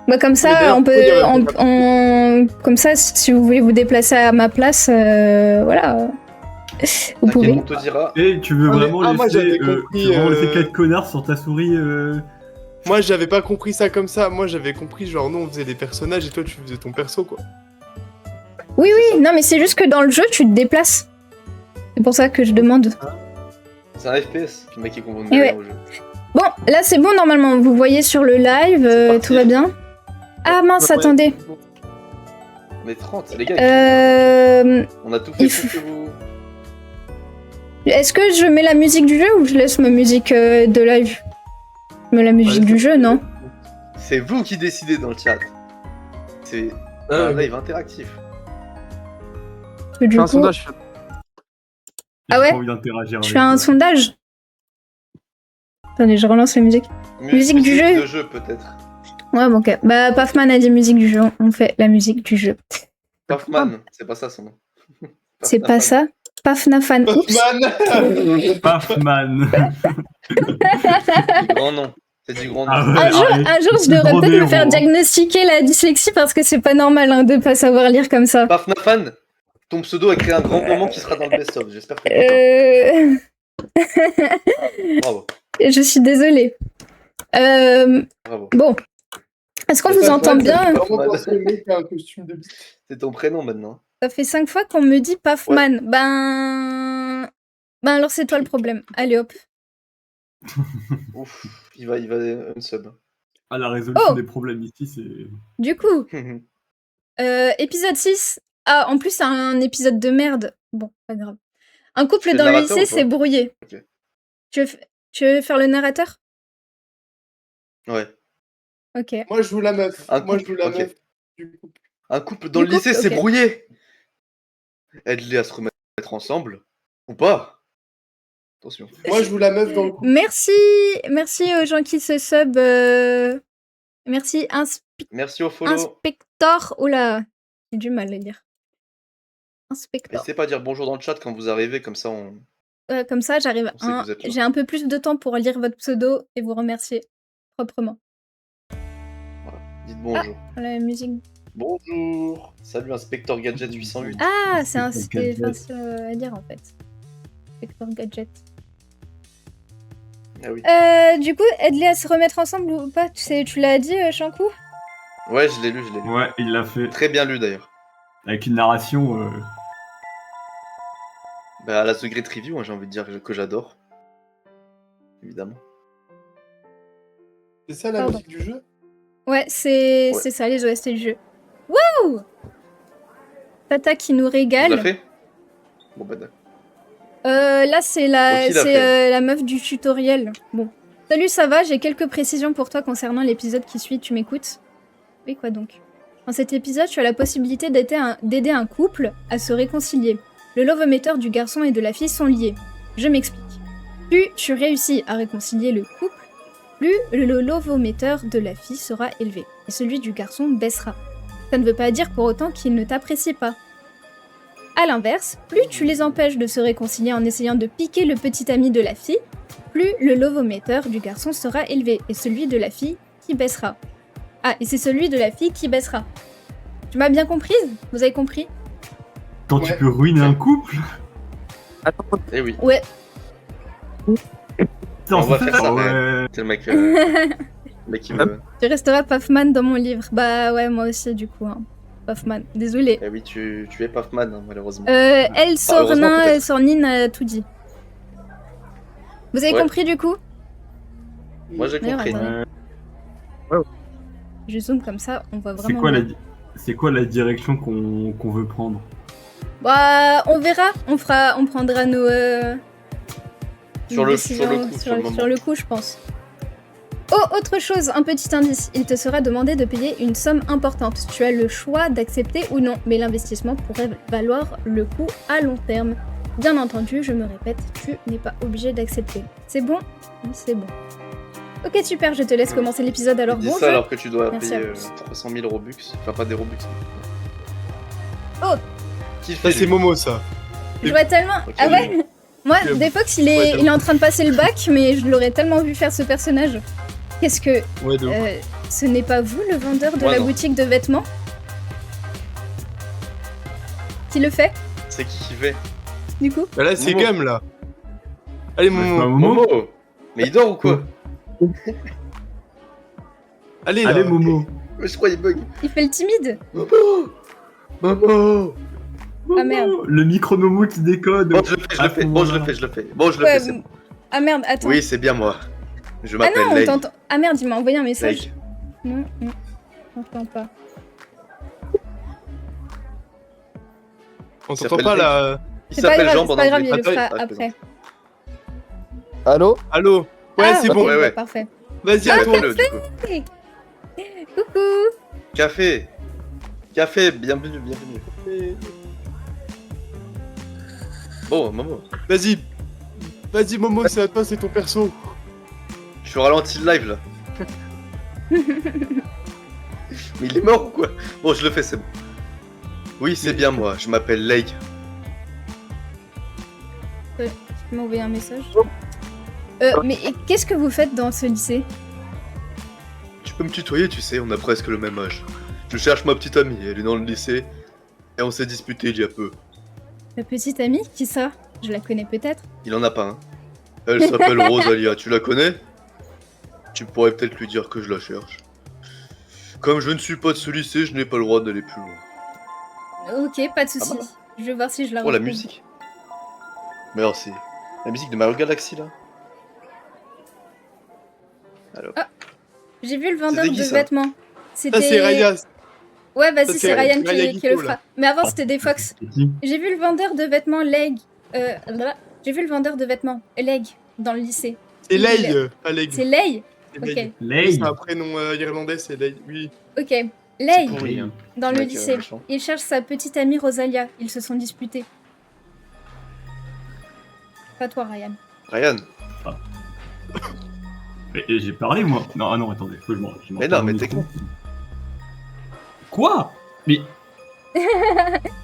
Bah comme ça, d'ailleurs, on peut, pourquoi il y aurait comme ça, si vous voulez vous déplacer à ma place, voilà, vous pouvez. On te dira. Et tu veux Ah, mais- vraiment ah, moi, laisser, j'avais compris, tu veux vraiment laisser 4 connards sur ta souris Moi, j'avais pas compris ça comme ça. Moi, j'avais compris, genre, nous, on faisait des personnages et toi, tu faisais ton perso, quoi. Oui, oui, non, mais c'est juste que dans le jeu, tu te déplaces. C'est pour ça que je demande. C'est un FPS. Le mec qui comprend Et ouais. bien au jeu. Bon, là, c'est bon, normalement. Vous voyez sur le live, C'est parti. tout va bien. Ah mince, Ouais. attendez. On est 30, les gars. On a tout fait il pour que vous. Est-ce que je mets la musique du jeu ou je laisse ma musique de live? Je mets la musique du jeu, non? C'est vous qui décidez dans le chat. C'est Ah, un oui. live interactif. Parce que du Fais un coup, sondage. Ah J'ai ouais pas envie d'interagir je avec fais un toi. sondage. Attendez, je relance la musique. Musique du jeu. De jeu peut-être. Ouais, bon, ok. Bah, Pafman a dit musique du jeu. On fait la musique du jeu. Puffman, c'est pas ça son nom. C'est pas ça? Pafnafan. Oups. Puffman. Pafman. Du grand nom. C'est du grand nom. Ah ouais. Un jour, arrête. un jour, je devrais Gros peut-être me héros. faire diagnostiquer la dyslexie parce que c'est pas normal hein, de pas savoir lire comme ça. Pafnafan, ton pseudo a créé un grand moment qui sera dans le best-of. J'espère que t'es content. Bravo. Je suis désolée. Bravo. Bon. Est-ce qu'on vous entend bien? Vraiment penser le mec qui a un costume de bite. C'est ton prénom maintenant. Ça fait 5 fois qu'on me dit Pafman. Ben alors c'est toi le problème. Allez hop. Ouf, il va unsub. Ah, la résolution Oh. des problèmes ici, c'est... Du coup, épisode 6. Ah, en plus, c'est un épisode de merde. Bon, pas grave. Un couple fais le dans le narrateur lycée ou pas s'est brouillé. Ok. Tu veux faire le narrateur? Ouais. Ok. Moi, je joue la meuf. Un Moi, je couple, joue la ok. meuf. Du coup. Un couple dans Du le lycée couple, s'est ok. brouillé. Aide-les à se remettre ensemble. Ou pas. Attention. Moi, je joue la meuf dans le couple. Merci aux gens qui se sub. Merci Merci au follow. Inspector. Oula, j'ai du mal à dire. Inspector. N'hésitez pas à dire bonjour dans le chat quand vous arrivez, comme ça on. Comme ça, j'arrive. On sait que vous êtes là. J'ai un peu plus de temps pour lire votre pseudo et vous remercier proprement. Dites bonjour. La musique. Bonjour. Salut Inspector Gadget 808. Ah, c'est Gadget. facile à dire en fait. Inspector Gadget. Ah oui. Du coup, aide-les à se remettre ensemble ou pas? Tu l'as dit, Shankou? Ouais, je l'ai lu. Ouais, il l'a fait. Très bien lu d'ailleurs. Avec une narration... Bah, à la The Great Review, hein, j'ai envie de dire que j'adore. Évidemment. C'est ça la Pardon. musique du jeu? Ouais, c'est Ouais. ça, les OST du jeu. Wouh! Tata qui nous Tu l'as régale. fait? Bon bah d'accord. Là, c'est la, Oh, qui l'a c'est fait la meuf du tutoriel. Bon. Salut, ça va? J'ai quelques précisions pour toi concernant l'épisode qui suit. Tu m'écoutes? Oui, quoi donc? Dans cet épisode, tu as la possibilité d'aider un couple à se réconcilier. Le love-meter du garçon et de la fille sont liés. Je m'explique. Plus tu réussis à réconcilier le couple, plus le love-meter de la fille sera élevé, et celui du garçon baissera. Ça ne veut pas dire pour autant qu'il ne t'apprécie pas. A l'inverse, plus tu les empêches de se réconcilier en essayant de piquer le petit ami de la fille, plus le love-meter du garçon sera élevé, et celui de la fille qui baissera. Ah, et c'est celui de la fille qui baissera. Tu m'as bien comprise? Vous avez compris? Quand Ouais. tu peux ruiner un couple... Attends, Eh oui, Ouais. Putain, On va c'est faire ça, ouais. c'est le mec. Le mec qui me. Tu resteras Pafman dans mon livre. Bah ouais, moi aussi, du coup. Hein. Pafman. Désolée. Eh oui, tu es Puffman, hein, malheureusement. Elle, heureusement, Sornin, peut-être. Sornine a tout dit. Vous avez Ouais. compris, du coup? Moi j'ai D'ailleurs, compris. attends. Je zoome comme ça, on voit C'est vraiment quoi, bien. c'est quoi la direction qu'on veut prendre? Bah, on verra. On prendra nos... Sur le coup, décisions sur le moment. sur le coup, je pense. Oh, autre chose, un petit indice. Il te sera demandé de payer une somme importante. Tu as le choix d'accepter ou non, mais l'investissement pourrait valoir le coup à long terme. Bien entendu, je me répète, tu n'es pas obligé d'accepter. C'est bon? Oui, c'est bon. Ok, super, je te laisse commencer l'épisode alors. Dis Bon ça jeu. alors que tu dois Merci payer à vous. 300 000 Robux. Enfin, pas des Robux. Oh. Qui le Ça, fait c'est lui Momo, ça. Je vois tellement... Ok. Ah ouais? Moi, Ok. Defox, Ouais, il est en train de passer le bac, mais je l'aurais tellement vu faire ce personnage. Qu'est-ce que... Ouais, de ouf. Ce n'est pas vous le vendeur de Moi, la non. boutique de vêtements? Qui le fait, C'est qui fait? du coup? Bah là, c'est Momo. Gum, là. Allez, Bah, c'est pas Momo. Momo. Momo. Mais il dort ou quoi? Allez, là. Allez, Momo. Mais je crois il bug. Il fait le timide. Momo. Momo. Ah, merde. Le micro Momo qui décode. Bon, je le fais, je À le ce fais. Bon, je le moment-là. fais, je le fais. Bon, je le Ouais, fais, c'est bon. Ah merde, attends. Oui, c'est bien moi. Je Ah m'appelle non, on Lei. t'entend. Ah merde, il m'a envoyé un message. Lei. Non, non, on t'entend pas. On Il t'entend s'appelle pas, Lei. là. Il C'est pas s'appelle grave, Jean c'est pas grave, Bandit. il le fera Attends, je après. plaisante. Allô? Allô. Ouais, Ah, c'est ok, bon. Ouais, ouais. parfait. Vas-y, à toi. Appelle-le, du coup. Coucou. Café. Café, bienvenue, bienvenue. Bon, Momo. Vas-y. Vas-y, Momo, c'est à toi, c'est ton perso. Je suis au ralenti le live là. Mais il est mort ou quoi? Bon, je le fais, c'est bon. Oui, c'est bien moi, je m'appelle Lei. Tu m'as envoyé un message. Mais qu'est-ce que vous faites dans ce lycée? Tu peux me tutoyer, tu sais, on a presque le même âge. Je cherche ma petite amie, elle est dans le lycée. Et on s'est disputé il y a peu. Ta petite amie? Qui ça? Je la connais peut-être. Il en a pas un. Elle s'appelle Rosalia, tu la connais? Tu pourrais peut-être lui dire que je la cherche. Comme je ne suis pas de ce lycée, je n'ai pas le droit d'aller plus loin. Ok, pas de soucis. bah. Je vais voir si je la Oh, la retrouve. musique. Merci. La musique de Mario Galaxy là. Alors. J'ai vu le vendeur C'était qui, de ça vêtements. Ça, c'est Raya. Ouais, vas-y, Ça, c'est c'est Ryan Raya qui Giko, le là. fera. Mais avant, c'était des Fox. C'est qui? J'ai vu le vendeur de vêtements Leg. J'ai vu le vendeur de vêtements Leg dans le lycée. C'est Il Lei, est- pas Leg. C'est Lei. C'est Lei. Ok, Lei. C'est un prénom irlandais, c'est Lei. Oui. ok. Lei, pourri, hein. dans le Mec, lycée. méchant. Il cherche sa petite amie Rosalia. Ils se sont disputés. Pas toi, Ryan. Ryan. Mais j'ai parlé, moi. Non, ah non, attendez. Faut que je m'en. Mais non, mais t'es con. Quoi? Mais.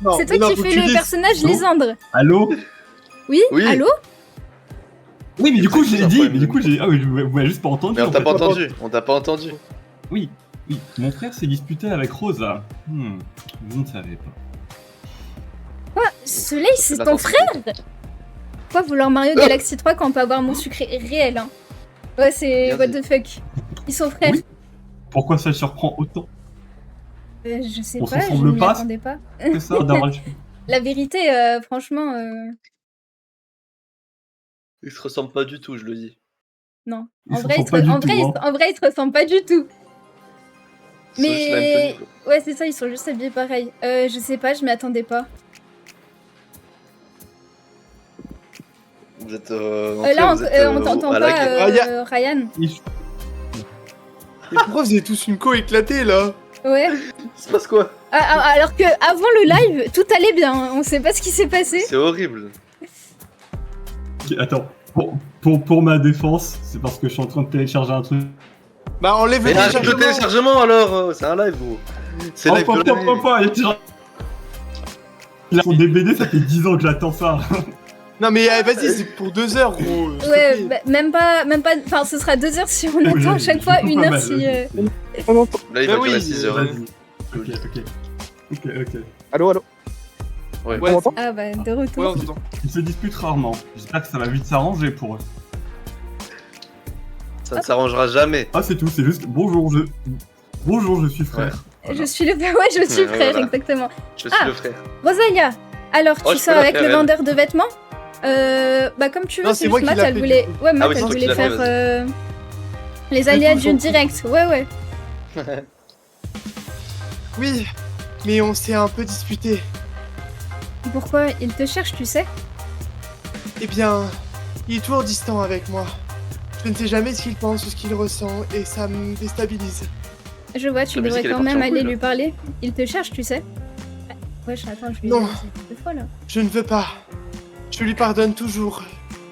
Non, C'est mais toi non, qui faut que fais tu le dises. personnage Non. Lysandre. Allô? Oui, Oui. allô? Oui, mais du coup, C'est j'ai ça, dit. problème Mais du de coup, j'ai. Ah oui, vous m'avez juste pas entendu. Mais on en t'a fait. pas entendu. On t'a pas entendu. Oui, oui. Mon frère s'est disputé avec Rosa. Je ne savais pas. Quoi? Ce Lei, c'est La ton tendance. frère? Pourquoi vouloir Mario Galaxy 3 quand on peut avoir mon sucré réel, hein? Ouais, c'est Bien what dit. the fuck. Ils sont frères. Oui. Pourquoi ça le surprend autant Je sais On pas, je s'ensemble m'y pas attendais pas. que ça d'avoir le- La vérité, franchement, Ils se ressemblent pas du tout, je le dis. non. Ils En se vrai, ressemblent pas du tout, hein. en vrai, ils se ressemblent pas du tout. Ils sont juste la même Mais tenue, quoi. ouais, c'est ça, ils sont juste habillés pareil. Je sais pas, je m'y attendais pas. Vous êtes. Là, on t'entend à la pas, guerre. Ryan. Ils- Mais pourquoi vous avez tous une co éclatée, là? Ouais. Il se passe quoi? Alors que avant le live, tout allait bien. Hein. On sait pas ce qui s'est passé. C'est horrible. Ok, attends. Pour ma défense, c'est parce que je suis en train de télécharger un truc. Bah, enlève Mais le arrête le téléchargement. téléchargement alors. C'est un live, gros. C'est live de l'année. Il a son DBD, ça fait 10 ans que j'attends ça. Non, mais vas-y, c'est pour 2 heures, gros. s'il te Ouais, plaît. bah, même pas. Enfin, ce sera 2 heures si on attend à chaque fois, Pas 1 heure mal, si. vas-y. Là, il Bah va oui, durer 6 heures. Vas-y. Ok. Allô, allô? Ouais. Ouais, On m'entend? Ah bah, de ouais, retour. on t'entend. Ils se disputent rarement. J'espère que ça va vite s'arranger pour eux. Ça ne s'arrangera jamais. Ah, c'est tout, c'est juste bonjour, je suis frère. Voilà. Je suis le. Ouais, je suis Ouais, frère, voilà. exactement. Je suis Ah. le frère. Rosalia, alors Oh, tu je sors peux la avec faire, le elle. vendeur de vêtements bah comme tu veux, Non, c'est c'est moi juste qui Matt, l'a elle fait, voulait... du coup. Ouais, Matt, Ah oui, elle c'est toi qui voulait l'as fait, faire les aléas du direct. Ouais. Oui, mais on s'est un peu disputé. Pourquoi il te cherche, tu sais? Eh bien, il est toujours distant avec moi. Je ne sais jamais ce qu'il pense ou ce qu'il ressent, et ça me déstabilise. Je vois, tu La musique, devrais elle est quand même partie en aller couille, lui parler. Il te cherche, tu sais? Ouais, attends, je lui ai Non. dit 2 fois là. Je ne veux pas. Je lui pardonne toujours.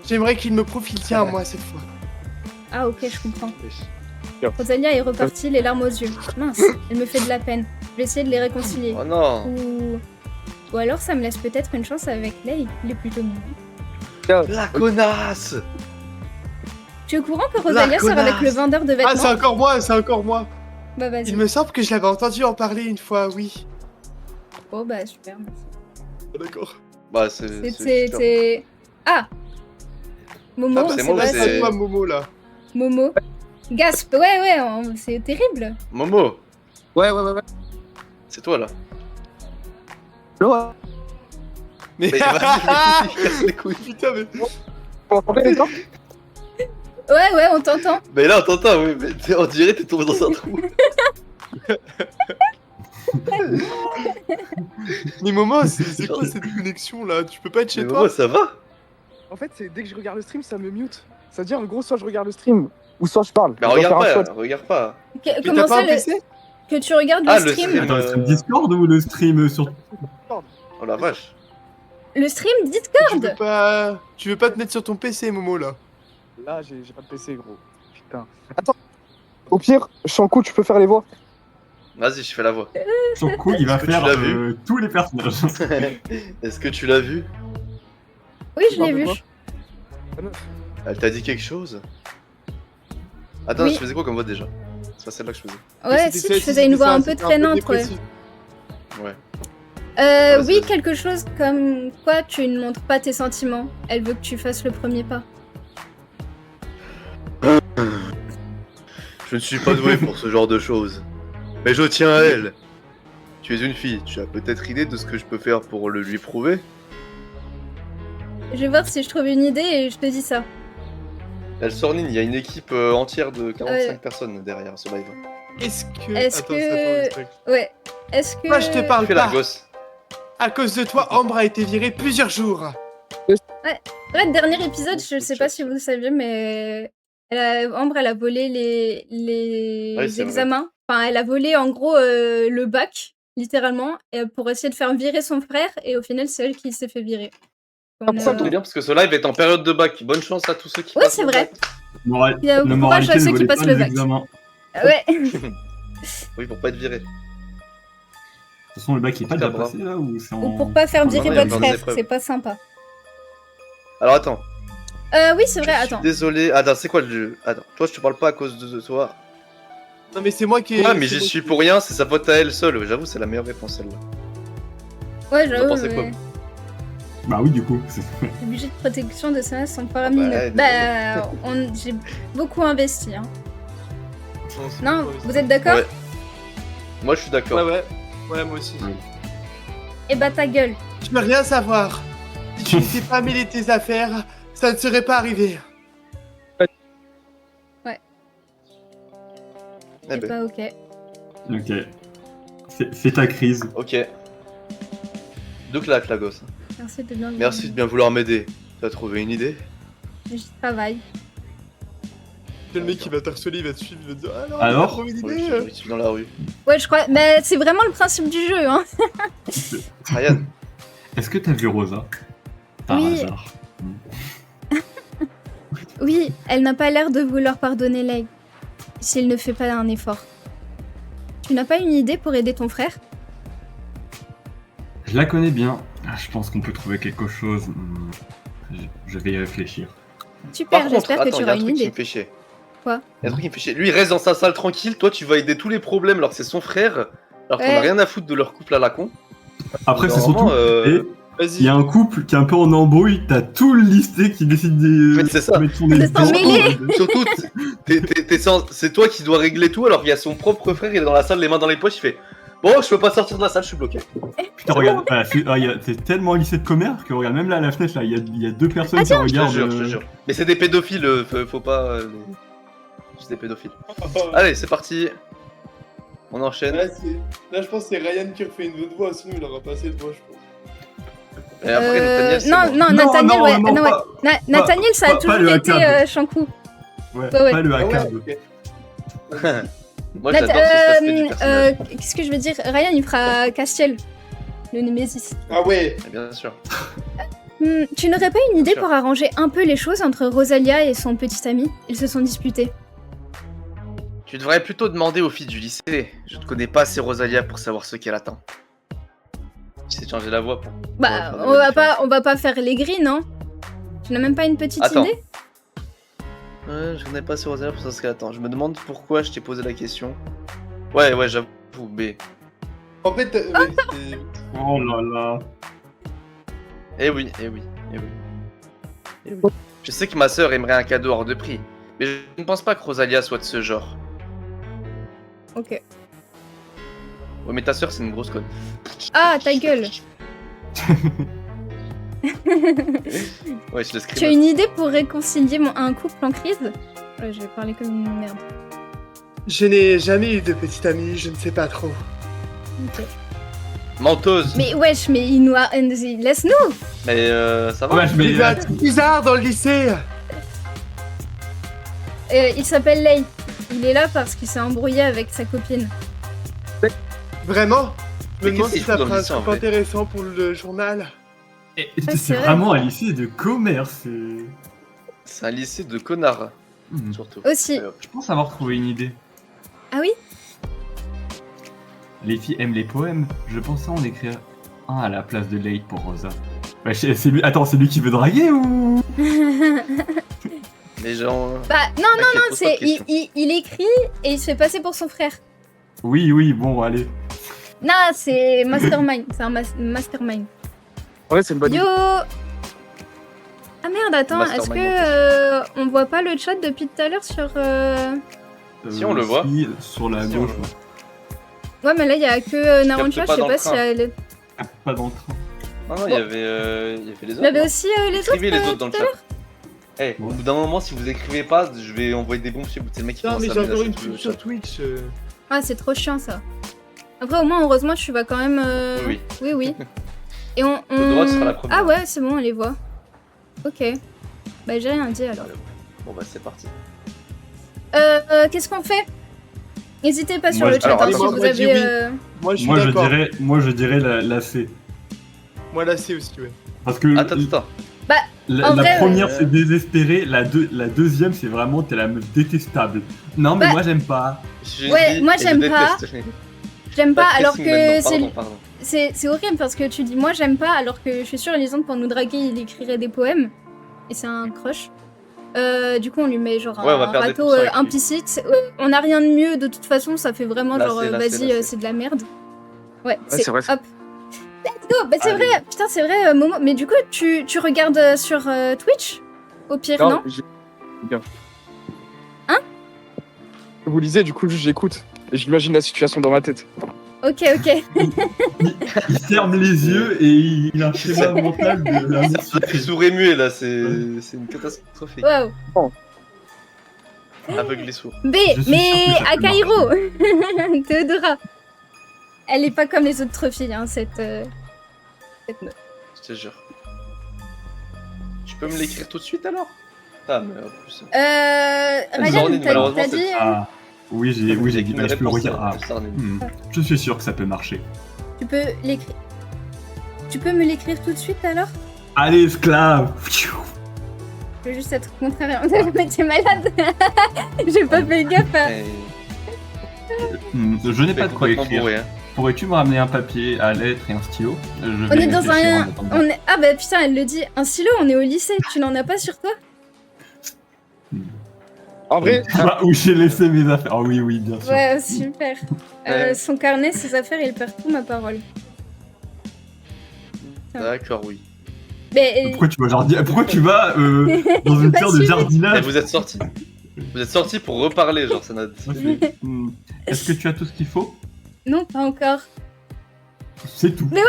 J'aimerais qu'il me prouve qu'il tient à moi cette fois. Ah ok, je comprends. Rosalia est repartie, les larmes aux yeux. Mince, elle me fait de la peine. Je vais essayer de les réconcilier. Oh non. Ou alors ça me laisse peut-être une chance avec Lei. Il est plutôt mignon. La connasse. Tu es au courant que Rosalia sort avec connasse. le vendeur de Ah, c'est vêtements? encore moi. Bah vas-y. Il me semble que je l'avais entendu en parler une fois, oui. Oh bah super. Ah, d'accord. Bah, C'est... Ah Momo, Ah, c'est moi ou pas- c'est- toi, Momo, là. Momo. Gasp, ouais, c'est terrible. Momo, Ouais. c'est toi là. Allô. Mais vas-y, casse les couilles. Putain, mais... Vous m'entendez les gars? Ouais, on t'entend. Mais là, on t'entend, oui, mais on dirait que t'es tombé dans un trou. Mais Momo, c'est quoi cette connexion, là? Tu peux pas être chez Mais toi? Momo, ça va? En fait, c'est dès que je regarde le stream, ça me mute. C'est-à-dire, en gros, soit je regarde le stream, ou soit je parle. Mais Je dois regarde faire un pas, choix. regarde pas. Mais Comment t'as pas ça, un PC? que tu regardes Ah, le le stream stream. Attends, le stream Discord ou le stream sur... Oh la vache. Le stream Discord. Tu veux pas te mettre sur ton PC, Momo, là? Là, j'ai pas de PC, gros. Putain. Attends. Au pire, Shankou, tu peux faire les voix. Vas-y, je fais la voix. Sur coup, il va Est-ce que tu faire l'as vu tous les personnages. Est-ce que tu l'as vu? Oui, je l'ai vu. Elle t'a dit quelque chose? Attends, Oui. je faisais quoi comme voix déjà? C'est pas celle-là que je faisais. Ouais, si, tu faisais une voix un peu traînante, ouais. Ouais. Oui, vas-y. quelque chose comme quoi tu ne montres pas tes sentiments. Elle veut que tu fasses le premier pas. Je ne suis pas doué pour ce genre de choses. Mais je tiens à elle. Tu es une fille, tu as peut-être idée de ce que je peux faire pour le lui prouver? Je vais voir si je trouve une idée et je te dis ça. Elle Sornine, il y a une équipe entière de 45 personnes derrière ce live. Est-ce que... Est-ce Attends, que- attends, Ouais. Est-ce que... Moi, je te parle Fais la pas. gosse. À cause de toi, Ambre a été virée plusieurs jours. Ouais, le dernier épisode, je sais pas si vous le saviez, mais Ambre, elle a volé les Oui, c'est examens. Enfin, elle a volé en gros le bac, littéralement, pour essayer de faire virer son frère, et au final, c'est elle qui s'est fait virer. On pourquoi a- C'est bien parce que ce live est en période de bac. Bonne chance à tous ceux qui Ouais, passent c'est le vrai. bac. Il y a La courage moralité, à ne ceux qui volez passent pas le les bac. examens. Ouais. Oui, pour pas être viré. De toute façon, le bac il est pas Putain, déjà bravo. passé là ou c'est en... Ou pour pas faire en virer non, il y a votre plein frère, d'épreuves. c'est pas sympa. Alors attends. Oui, c'est vrai, Je suis attends. désolé. Attends, c'est quoi le jeu? Attends, toi je te parle pas à cause de toi. Non, mais c'est moi qui... Ouais, mais c'est j'y moi suis qui- pour rien, c'est sa faute à elle seule. J'avoue, c'est la meilleure réponse celle-là. Ouais, Vous en j'avoue, pensez quoi? mais... Bah oui, du coup. Les budgets de protection de ça sont faramineux. ouais, Bah, j'ai beaucoup investi. Hein. c'est Non, pas- vous êtes d'accord? Ouais. Moi je suis d'accord. Ouais. Ouais, moi aussi. Ouais. Eh bah ta gueule. Je veux rien savoir. Si tu n'étais pas mêlé de tes affaires, ça ne serait pas arrivé. Eh C'est ben, pas ok. Ok. Fais ta crise. ok. Deux claques la gosse. Merci de bien. Merci de bien vouloir m'aider. T'as trouvé une idée? J'y travaille. Le mec qui va t'harceler, il va te suivre, il va te dire « Alors il a trouvé une Ouais, idée, je suis dans la rue. Ouais, je crois. Mais c'est vraiment le principe du jeu, hein. Ryan, Est-ce que t'as vu Rosa? Par Oui. hasard. Oui, elle n'a pas l'air de vouloir pardonner Lei. S'il ne fait pas un effort. Tu n'as pas une idée pour aider ton frère? Je la connais bien. Je pense qu'on peut trouver quelque chose. Je vais y réfléchir. Super, par contre, j'espère que attends, tu y a auras un une truc qui idée. me fait chier. Quoi? Y a un truc qui me fait chier. Lui, il reste dans sa salle tranquille. Toi, tu vas aider tous les problèmes alors que c'est son frère. Alors qu'on Ouais. a rien à foutre de leur couple à la con. Après, c'est Normalement, surtout. Et il Vas-y. y a un couple qui est un peu en embrouille. T'as tout le listé qui décide de. En fait, c'est ça. mettre son nez De s'en dedans. mêler. Surtout, c'est toi qui dois régler tout alors qu'il y a son propre frère, il est dans la salle, les mains dans les poches, il fait bon, je peux pas sortir de la salle, je suis bloqué. Putain, regarde. C'est tellement lycée de commerce que regarde, même là à la fenêtre, là, il y a deux personnes qui Je te regardent. jure, je te jure. Mais c'est des pédophiles, faut pas. C'est des pédophiles. Allez, c'est parti. On enchaîne. Là, je pense que c'est Ryan qui refait une autre voix, sinon il aura pas assez de voix, je pense. Et après, Nathaniel, c'est non, moi. non, Non, Nathaniel, non, ouais. non, non, ouais. pas- Nathaniel, ça a pas toujours le été hackable. Shankou. Ouais, Ouais. pas le Ah ouais, hackable. ok. Moi, j'adore cet aspect du personnage. Qu'est-ce que je veux dire? Ryan, il fera Castiel, le Némésis. Ah ouais. Mais bien sûr. Tu n'aurais pas une idée Bien sûr. pour arranger un peu les choses entre Rosalia et son petit ami? Ils se sont disputés. Tu devrais plutôt demander aux filles du lycée. Je ne connais pas assez Rosalia pour savoir ce qu'elle attend. J'essaie de changer la voix pour. Bah, faire de la différence. on va pas faire les gris, non? Tu n'as même pas une petite Attends. idée? Ouais, je connais pas assez Rosalia pour savoir ce qu'elle attend. Je me demande pourquoi je t'ai posé la question. Ouais, j'avoue, mais... En fait, Oh là là. Eh oui. Je sais que ma sœur aimerait un cadeau hors de prix, mais je ne pense pas que Rosalia soit de ce genre. Ok. Ouais, mais ta sœur, c'est une grosse conne. Ah, ta gueule. Ouais, je laisse Tu as une idée pour réconcilier un couple en crise? Ouais, je vais parler comme une merde. je n'ai jamais eu de petite amie, je ne sais pas trop. Ok. Menteuse. Mais wesh, mais il nous a... Laisse-nous. Mais ça va. Ouais, mais Il y a un truc bizarre dans le lycée. Il s'appelle Lei. Il est là parce qu'il s'est embrouillé avec sa copine. Vraiment? Je me Mais demande qu'est-ce si qu'il ça fout dans fera le un lycée, en truc vrai intéressant pour le journal. c'est c'est vrai. vraiment un lycée de commerce. C'est un lycée de connards, Hmm. surtout. Aussi. Allez, hop. Je pense avoir trouvé une idée. Ah oui? Les filles aiment les poèmes. Je pensais en écrire un à la place de Late pour Rosa. Ouais, attends, c'est lui qui veut draguer ou... Les gens... Bah non, c'est il écrit et il se fait passer pour son frère. Oui, bon, allez. Non, c'est mastermind. C'est un mastermind. Ouais, c'est une bonne Yo. idée. Ah merde, attends, est-ce Mastermind, que on voit pas le chat depuis tout à l'heure sur Si, on le voit. Si, sur la Si, on gauche, le voit. Ouais, mais là il y a que Narancha, je pas sais dans pas le si train. elle est... pas dans le train. Non, il y avait les Il autres. y avait non aussi les autres, Écrivez les autres dans le tout à chat. l'heure. Eh, au bout d'un moment, si vous écrivez pas, je vais envoyer des bombes chez vous. C'est le mec qui Non, commence mais à j'ai me encore lâcher une tout le pub chat. sur Twitch. Ah, c'est trop chiant ça. Après, au moins, heureusement, tu vas quand même. Oui. Oui. Et on. De droite sera la première. Ah ouais, c'est bon, on les voit. Ok. Bah, j'ai rien dit alors. Bon bah c'est parti. Qu'est-ce qu'on fait? N'hésitez pas sur Moi, le chat alors, hein, si moi, vous moi, je dis avez. oui. Moi, je suis Moi d'accord. je dirais la C. Moi, là, c'est aussi, ouais. Parce que Attends. En la vrai, première c'est désespéré, la deuxième c'est vraiment t'es la meuf détestable. Non mais Bah, moi j'aime pas. Ouais, moi, j'aime pas. J'aime pas, alors que c'est. c'est horrible parce que tu dis moi j'aime pas alors que je suis sûre Elisande pour nous draguer il écrirait des poèmes et c'est un crush. Du coup on lui met genre Ouais, on va un perdre des râteau pourcents avec lui. implicite. On a rien de mieux de toute façon, ça fait vraiment Là, genre c'est- là, vas-y c'est- c'est de la merde. Ouais, c'est vrai. Hop. Let's go. Bah c'est Allez. vrai, putain c'est vrai Momo. Mais du coup tu regardes sur Twitch au pire non, Bien. Hein? Vous lisez, du coup, juste j'écoute. Et j'imagine la situation dans ma tête. Ok. Il ferme les yeux et il a un schéma mental de la Ça fait sourd et muet là, c'est une catastrophe. Wow. Aveugle et sourd. B, Je suis mais sûr que ça à peut Cairo Théodora. Elle est pas comme les autres filles, hein, cette meuf. Je te jure. Tu peux me l'écrire tout de suite alors? Ah mais en plus. Ryan, Zornine, t'as malheureusement, dit... Ah oui j'ai J'ai dit qu'une je peux le réponse, regarder. Ah, Zornine. je suis sûr que ça peut marcher. Tu peux l'écrire... Tu peux me l'écrire tout de suite alors? Allez esclave. Je veux juste être contraire. Mais t'es malade. J'ai pas fait gaffe. Eh, Je n'ai t'es pas de quoi complètement écrire. bourré, hein. Pourrais-tu me ramener un papier à lettres et un stylo? Je On vais est dans réfléchir en un... attendant. Ah bah putain, elle le dit. Un stylo, on est au lycée. Tu n'en as pas sur toi? En vrai, Où j'ai laissé mes affaires. Oh oui, bien sûr. Ouais, super. Ouais. Son carnet, ses affaires, il perd tout ma parole. D'accord, oui. Mais... Pourquoi tu vas dans une Pas terre de suivi. Eh, jardinage? vous êtes sortis. Vous êtes sortis pour reparler, genre ça n'a. Est-ce que tu as tout ce qu'il faut? Non, pas encore. C'est tout. Mais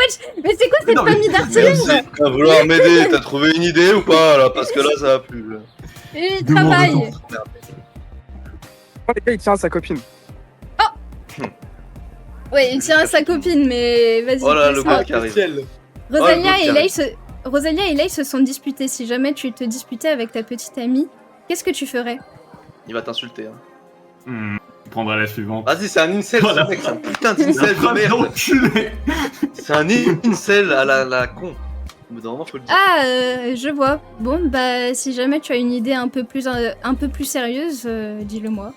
c'est quoi cette Non, mais- famille d'artillerie? Merci. À vouloir m'aider, t'as trouvé une idée ou pas là? Parce que là ça va plus. Là. Il Demande travaille. autant. oh, les gars, il tient à sa copine. Ouais, il tient à sa copine, mais vas-y. Oh là, le passe-moi. gars qui arrive. Ciel. Rosalia Oh, le et beau Leï se sont disputés. Si jamais tu te disputais avec ta petite amie, qu'est-ce que tu ferais? Il va t'insulter. Hein. Je prendrai la suivante. Vas-y, c'est un incel Voilà. ce mec, c'est un putain La d'incel de phrase merde. d'enculé. C'est un incel à la con. Au bout d'un moment, faut le dire. Ah, je vois. Bon, bah, si jamais tu as une idée un peu plus sérieuse, dis-le moi.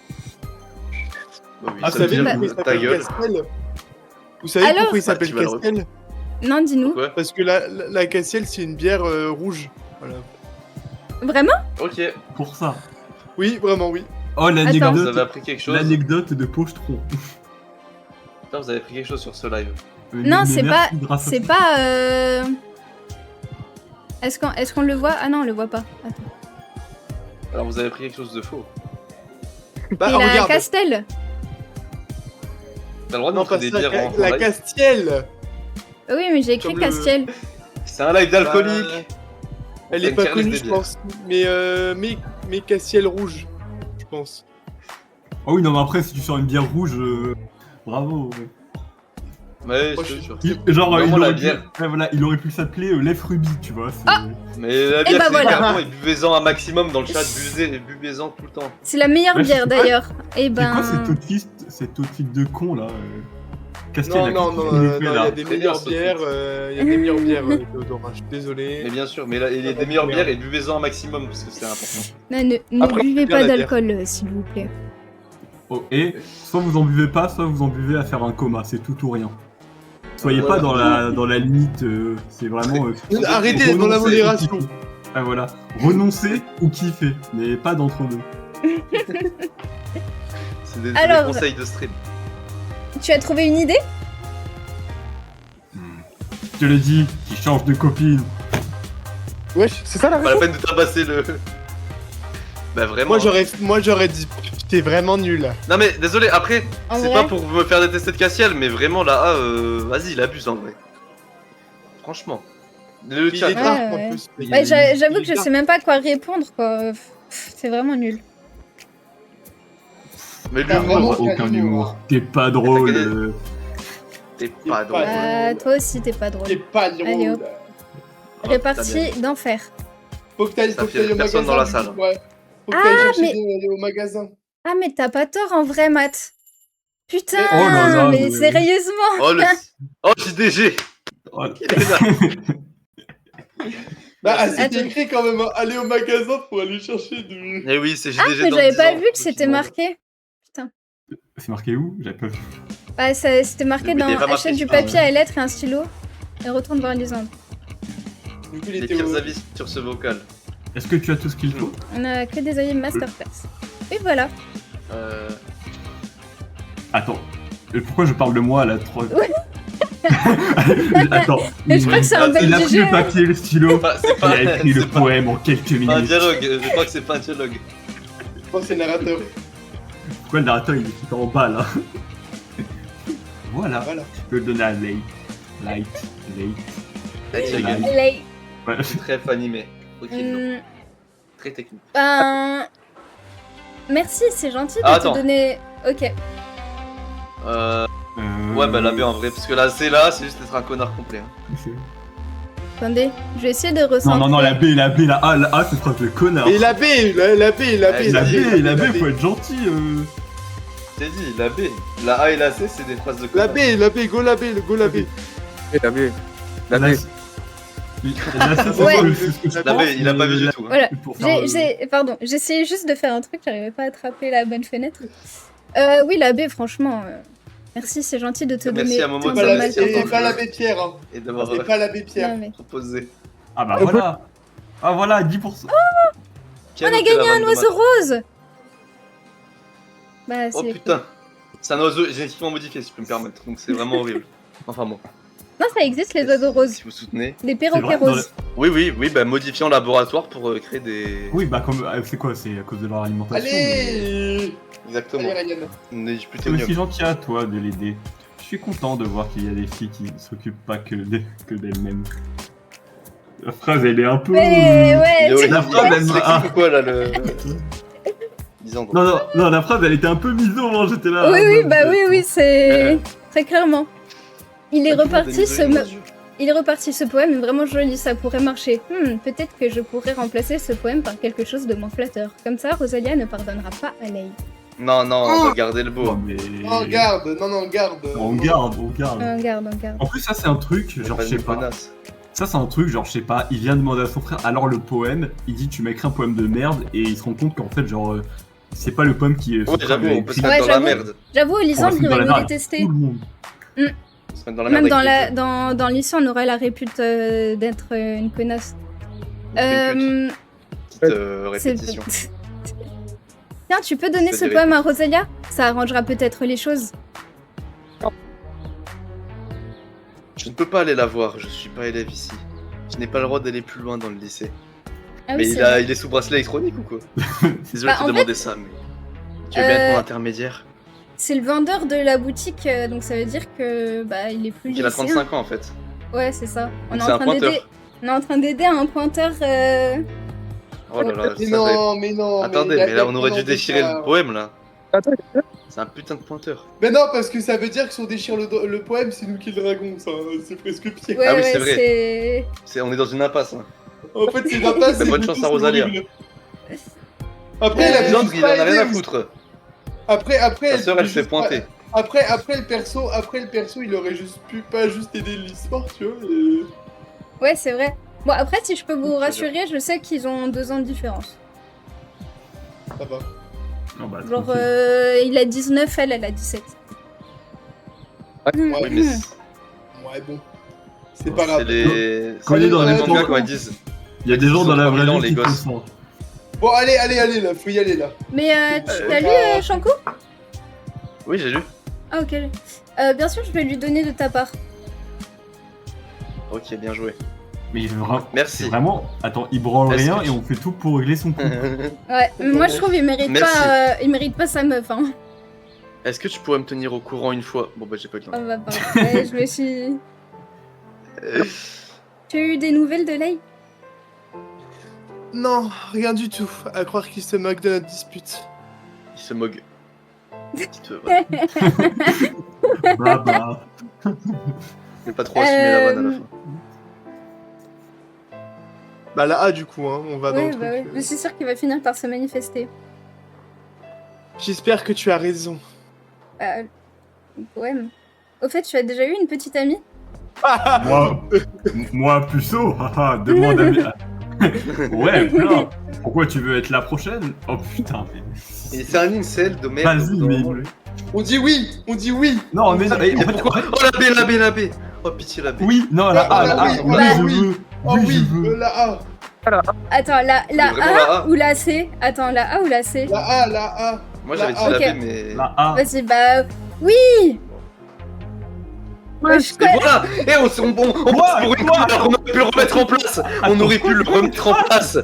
Bah oui, Ah, Vous ça veut savez dire, pourquoi il ta s'appelle gueule. Castiel? Vous savez Alors pourquoi il s'appelle Bah, tu vas le Castiel? Non, dis-nous. Pourquoi? Parce que la Castiel, c'est une bière rouge. Voilà. Vraiment? Ok, Pour ça. Oui, vraiment, oui. Oh vous avez l'anecdote. appris quelque chose. L'anecdote de Pochetron. Putain, vous avez pris quelque chose sur ce live. Non, Mais c'est merci, pas. grâce à C'est toi. pas. Est-ce qu'on le voit? Ah non, on le voit pas. Attends. Alors vous avez pris quelque chose de faux. Bah, Il a un regarde. Castel. T'as le droit de Non, montrer pas des ça, bières en la live. Castiel. Oui, mais j'ai écrit Comme le- Castiel. C'est un live d'alcoolique. Bah, elle T'as est une pas tier list connue, des je bières. pense. Mais Castiel rouge, je pense. Oh oui, non, mais après, si tu sors une bière rouge, bravo. Ouais, Moi, je te je- jure. Genre, Vraiment il la aurait pu... bière. ouais, voilà, il aurait pu s'appeler Lèvres Ruby, tu vois. c'est- Ah Mais la Et bière bah c'est voilà. hyper bon et buvez-en un maximum dans le chat, buvez-en tout le temps. C'est la meilleure Ouais, bière c'est- d'ailleurs. Et C'est ben. quoi cet outfit de con là Castiel, Non, là, non, qu'est-ce non, qu'il nous non, fait, il y là a des Très meilleures bien, ce bières, tweet. il y a des meilleures bières, Théodora, je suis désolé. Mais bien sûr, mais là, il y a des meilleures bières et buvez-en un maximum parce que c'est important. Non, ne Après, buvez c'est bien pas la bière. d'alcool, s'il vous plaît. Oh, et soit vous en buvez pas, soit vous en buvez à faire un coma, c'est tout ou rien. Soyez pas dans la limite, c'est vraiment... Arrêtez d'être dans la renoncer modération. ou kiffer. Ah voilà, renoncer ou kiffer, mais pas d'entre deux. C'est des Alors- conseils de stream. Tu as trouvé une idée? Je te le dis, qui change de copine. Wesh, c'est ça la Pas la raison? peine de tabasser le. Bah vraiment. Moi j'aurais dit, t'es vraiment nul. Non mais désolé, après, En c'est vrai pas pour me faire détester de Castiel, mais vraiment là, vas-y, il abuse en vrai. Franchement. Le Il chat. est dark ouais. en plus. Ouais, j'avoue Il que je est dark. sais même pas quoi répondre, quoi. C'est vraiment nul. Mais T'as l'humour, vraiment Aucun aucun humour. humour. T'es pas drôle. T'as gagné. t'es pas drôle. drôle. Toi aussi, t'es pas drôle. T'es pas Allez, drôle. hop. Oh, Réparti d'enfer. Faut que t'ailles Ça au fait magasin. personne dans la du salle. coup, ouais. Faut que Ah, t'ailles chercher mais- au magasin. Ah, mais t'as pas tort en vrai, Matt. Putain, Oh là là, mais mais- sérieusement. Oh le. Oh JDG. Oh, Il est là. Bah, c'est Attends. écrit quand même, hein. Aller au magasin pour aller chercher du. Eh oui, c'est JDG. Ah, mais dans j'avais 10 pas ans, vu que ceux c'était qui demandent. marqué. C'est marqué où? J'avais pas vu. Bah, c'était marqué Mais il dans est pas marqué achète du sur- papier à lettres et un stylo et retourne voir Lisande. Du coup, il Les était pires au. avis sur ce vocal. Est-ce que tu as tout ce qu'il faut? On a que des avis masterclass. Et voilà. Attends. Pourquoi je parle de moi à la 3 Ouais. Attends. Mais je crois que c'est un Il a bel pris le GG. papier, le stylo. C'est Il pas, a écrit le c'est pas- poème en quelques pas un minutes. dialogue. Je crois que c'est pas un dialogue. Je pense que c'est le narrateur. Pourquoi le narrateur il est tout en bas là? Voilà. Voilà. Je peux le donner à Light. Light. Là, tu Light. rigoles. Les- Ouais. C'est très animé. Ok, non. Hmm, Très technique. Merci, c'est gentil de Ah, te attends. donner. Ok. Ouais, bah la B en vrai, parce que là, c'est juste être un connard complet. hein. Attendez, je vais essayer de Non, recentrer. non, non, la B, la A, c'est phrase de connard. Et la B, la B. La B, faut être gentil. Je t'ai dit, la B. La A et la C, c'est des phrases de La connard. B, go la B, go la B. Et la B. La La B. C, c'est Ouais. ce que je La B, pense, il a pas vu du tout. hein. Voilà. pour faire, Pardon, j'essayais juste de faire un truc, j'arrivais pas à attraper la bonne fenêtre. Oui, la B, franchement. Merci, c'est gentil de te Merci donner à Momo tant de de la- mal c'est comme Et ça. pas la B Pierre, hein. Et d'avoir Et pas la B Pierre. Non, mais- proposé. Ah bah voilà. Ah voilà, 10%. Qui On a noté gagné la vanne un de oiseau Matt rose. Bah, Oh c'est putain. C'est un oiseau génétiquement modifié, si je peux me permettre. Donc c'est vraiment horrible. Enfin bon. Non, ça existe, les oiseaux roses. Si vous soutenez. Les perroquets vrai, dans roses. Oui, bah modifié en laboratoire pour créer des. Oui, bah comme c'est quoi? C'est à cause de leur alimentation. Allez Exactement. Allez, Ryan. On est C'est plutôt aussi mieux. gentil à toi de l'aider. Je suis content de voir qu'il y a des filles qui ne s'occupent pas que d'elles-mêmes. La phrase, elle est un peu. Mais ouais, Il est La phrase, elle m'a- c'est quoi là le. Disons. Non, la phrase, elle était un peu miso, hein, j'étais là. oui, c'est Euh. très clairement. Il est reparti ce poème est vraiment joli, ça pourrait marcher. Peut-être que je pourrais remplacer ce poème par quelque chose de moins flatteur. Comme ça, Rosalia ne pardonnera pas à Lei. Non, on va garder le beau. Non, mais. Oh, garde, non, garde. On garde. On garde. En plus, ça, c'est un truc, genre, je sais pas. Ça, c'est un truc, genre, je sais pas, il vient demander à son frère, alors le poème, il dit, tu m'écris un poème de merde, et il se rend compte qu'en fait, genre, c'est pas le poème qui est. Ouais, j'avoue, on peut se Ouais, mettre dans la j'avoue. merde. J'avoue, On va Lisandre, se il mettre dans va la nous merde. détester. Tout le monde. On se met dans la merde. Même avec dans l'issue, on aurait la répute d'être une connasse. une petite C'est- répétition. Tiens, tu peux donner C'est ce des poème à Rosalia? Ça arrangera peut-être les choses. Je ne peux pas aller la voir, je suis pas élève ici. Je n'ai pas le droit d'aller plus loin dans le lycée. Ah oui, Mais c'est vrai. il est sous bracelet électronique ou quoi? Désolé Bah, de en te demander ça, mais... Tu veux bien être mon intermédiaire? C'est le vendeur de la boutique, donc ça veut dire que bah il est plus Il a lycéen. 35 ans en fait. Ouais, c'est ça. Donc c'est un pointeur. On est en train d'aider un pointeur. Oh là là, Mais ça non, mais non. Attendez, y a- mais y a là on aurait comment dû déchirer ça le poème là. Attends, C'est un putain de pointeur. Mais non, parce que ça veut dire que si on déchire le poème, c'est nous qui le dragon, ça. C'est presque pire. Ouais, Ah oui, ouais, c'est vrai. c'est. On est dans une impasse. Hein. En fait, c'est l'impasse. Mais c'est bonne nous chance tous, à Rosalia. c'est horrible. Après, la Lisandre, il en a rien à foutre. Après, Ta sœur, elle se fait juste pointer. Après le perso, il aurait juste pu pas juste aider l'histoire, tu vois. Et... Ouais, c'est vrai. Bon, après, si je peux vous C'est rassurer, je sais qu'ils ont 2 ans de différence. Ça va. Non, bah, Genre, tranquille. il a 19, elle a 17. Ouais, Oui, mais Ouais, bon. C'est pas c'est grave. les... Quand il est dans les les mangas temps- quand ils disent... Il y a des gens ils dans ont la 3000 vraie ans, vie les qui font gosses. ça. Bon, allez, là, faut y aller, là. Mais t'as lu Shanku? Oui, j'ai lu. Ah, ok. Bien sûr, je vais lui donner de ta part. Ok, bien joué. Mais Merci. c'est vraiment. Attends, il branle Est-ce rien que et on fait tout pour régler son couple. Ouais, mais moi je trouve il mérite Merci. pas, il mérite pas sa meuf. Hein. Est-ce que tu pourrais me tenir au courant une fois? Bon bah j'ai pas eu le temps. Oh, bah, pardon. Ouais, je me suis. Tu as eu des nouvelles de Lei? Non, rien du tout. À croire qu'il se moque de notre dispute. Il se moque. Ouais. Bah. J'ai pas trop assumé la vanne à la fin. Bah, la A, du coup, hein. On va dans Ouais, le truc. bah ouais. Je suis sûre qu'il va finir par se manifester. J'espère que tu as raison. Ouais. Au fait, tu as déjà eu une petite amie? Moi, puceau, haha, demande à. Ouais, plein. Pourquoi tu veux être la prochaine? Oh putain, mais. Et c'est un incel de merde. Vas-y, au bout d'un mais. moment, lui. On dit oui. Non, mais. Et en fait, pourquoi? Oh la B. Oh pitié la B. Oui, non, la A, la A. oui, Oui, bah, je oui. veux. Oh Oui, oui, je veux. la A. Attends, la Mais vraiment, A, la A. ou la C? Attends, la A ou la C? La A. Moi La j'avais dit A. la Ok. B mais... La A. Vas-y, bah. Oui! Ouais, je Et connais. voilà! Et on passe pour une Quoi conne, on aurait pu le remettre en place! On aurait pu le remettre en place!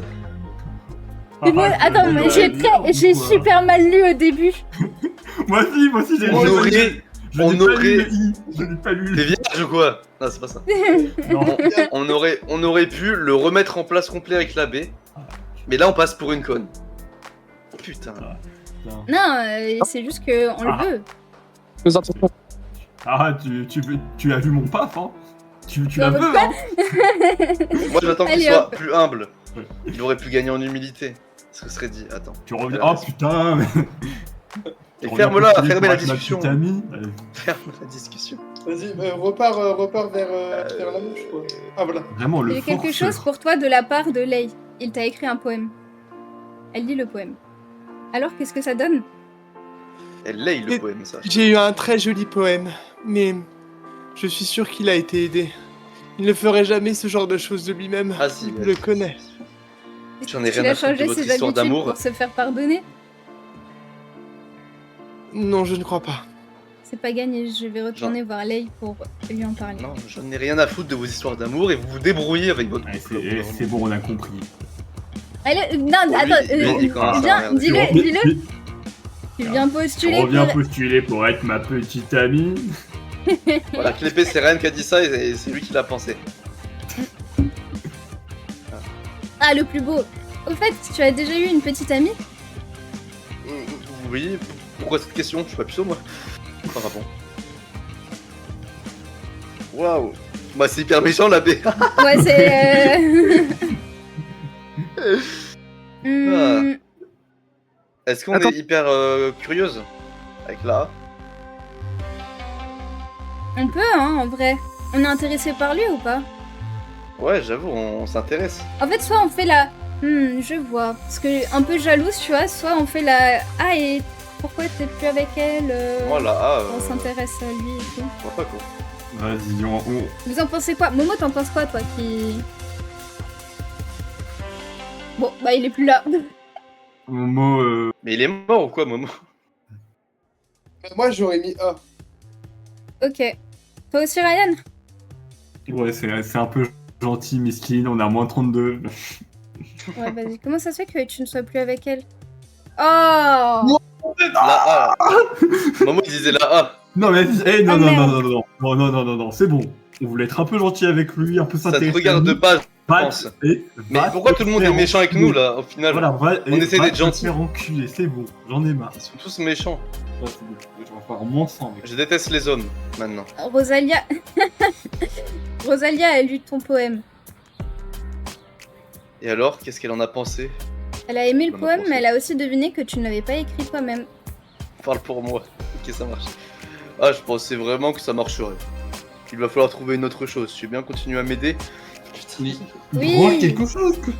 Mais moi, Ah, attends, mais j'ai super mal lu au début. Moi aussi, j'ai On lu. aurait... Je on n'ai pas aurait- lu le I. Je n'ai pas lu T'es le vierge ou quoi? Non c'est pas ça. Non. On aurait pu le remettre en place complet avec la B. Mais là on passe pour une conne. Oh putain. Non. Non, c'est juste que on Ah. le veut. Nous entendons. Ah, tu as vu mon paf, hein? Tu la Non, veux, quoi hein? Moi j'attends qu'il Allez, soit hop. plus humble. Ouais. Il aurait pu gagner en humilité. Ce que serait dit. Attends. Tu reviens. Oh putain, mais. Et Tu ferme-la, reviens fermez la pour être ma discussion. petite amie. Ferme la discussion. Vas-y, repars vers la mouche, quoi. Ah, voilà. Vraiment, le J'ai quelque forceur. chose pour toi de la part de Lei. Il t'a écrit un poème. Elle lit le poème. Alors, qu'est-ce que ça donne? Elle laye le Et- poème ça. J'ai eu un très joli poème, mais je suis sûr qu'il a été aidé. Il ne ferait jamais ce genre de choses de lui-même. Ah si, Je le connais. J'en ai Il rien a à foutre de changé votre ses histoire habitudes d'amour. pour se faire pardonner. Non, je ne crois pas. C'est pas gagné, je vais retourner voir Lei pour lui en parler. Non, j'en ai rien à foutre de vos histoires d'amour et vous vous débrouillez avec votre Ouais, couple. c'est bon, on a compris. Allez, non, Bon, lui, attends, lui, il dit quand même ça, viens, merde. dis-le. Tu viens postuler Tu reviens pour... postuler pour être ma petite amie. Voilà, Clépé, c'est Ryan qui a dit ça et c'est lui qui l'a pensé. Ah, le plus beau. Au fait, tu as déjà eu une petite amie? Oui, pourquoi cette question? Je suis pas puceau moi. Enfin bon. Waouh. Bah c'est hyper méchant la B. Ouais, c'est... Hmm, Est-ce qu'on Attends. est hyper curieuse avec la A? on peut, hein, en vrai. On est intéressé par lui ou pas? Ouais, j'avoue, on s'intéresse. En fait, soit on fait la... je vois. Parce que un peu jalouse, tu vois, soit on fait la... Ah, et pourquoi t'es plus avec elle Moi la A, On s'intéresse à lui et tout. je vois pas quoi. Vas-y, Vous en pensez quoi? Momo, t'en penses quoi, toi, qui... Bon, bah, il est plus là. Momo, Mais il est mort ou quoi, Momo? Moi, j'aurais mis A. Ok. Toi aussi, Ryan? Ouais, c'est un peu gentil, mesquine, on est à moins 32. Ouais, vas-y. Comment ça se fait que tu ne sois plus avec elle? Oh! La A. Maman, il disait la A. Non, mais non, Ah, non, merde. non, c'est bon. On voulait être un peu gentil avec lui, un peu Ça te s'intéresser. regarde à nous. pas, je Va pense. te- Mais va pourquoi te tout le monde est faire méchant avec enculer. nous là, au final? Voilà, On essaie d'être gentil. Faire enculer, c'est bon, j'en ai marre. Ils sont tous méchants. Ouais, c'est bon, je vais en faire moins 100 avec. Je déteste les hommes, maintenant. Rosalia... Rosalia a lu ton poème. Et alors, qu'est-ce qu'elle en a pensé? Elle a aimé le On a poème, pensé. mais elle a aussi deviné que tu ne l'avais pas écrit toi-même. Parle pour moi. Ok, ça marche. Ah, je pensais vraiment que ça marcherait. Il va falloir trouver une autre chose. Tu veux bien continuer à m'aider? Putain. Oui. Droit quelque chose, quoi.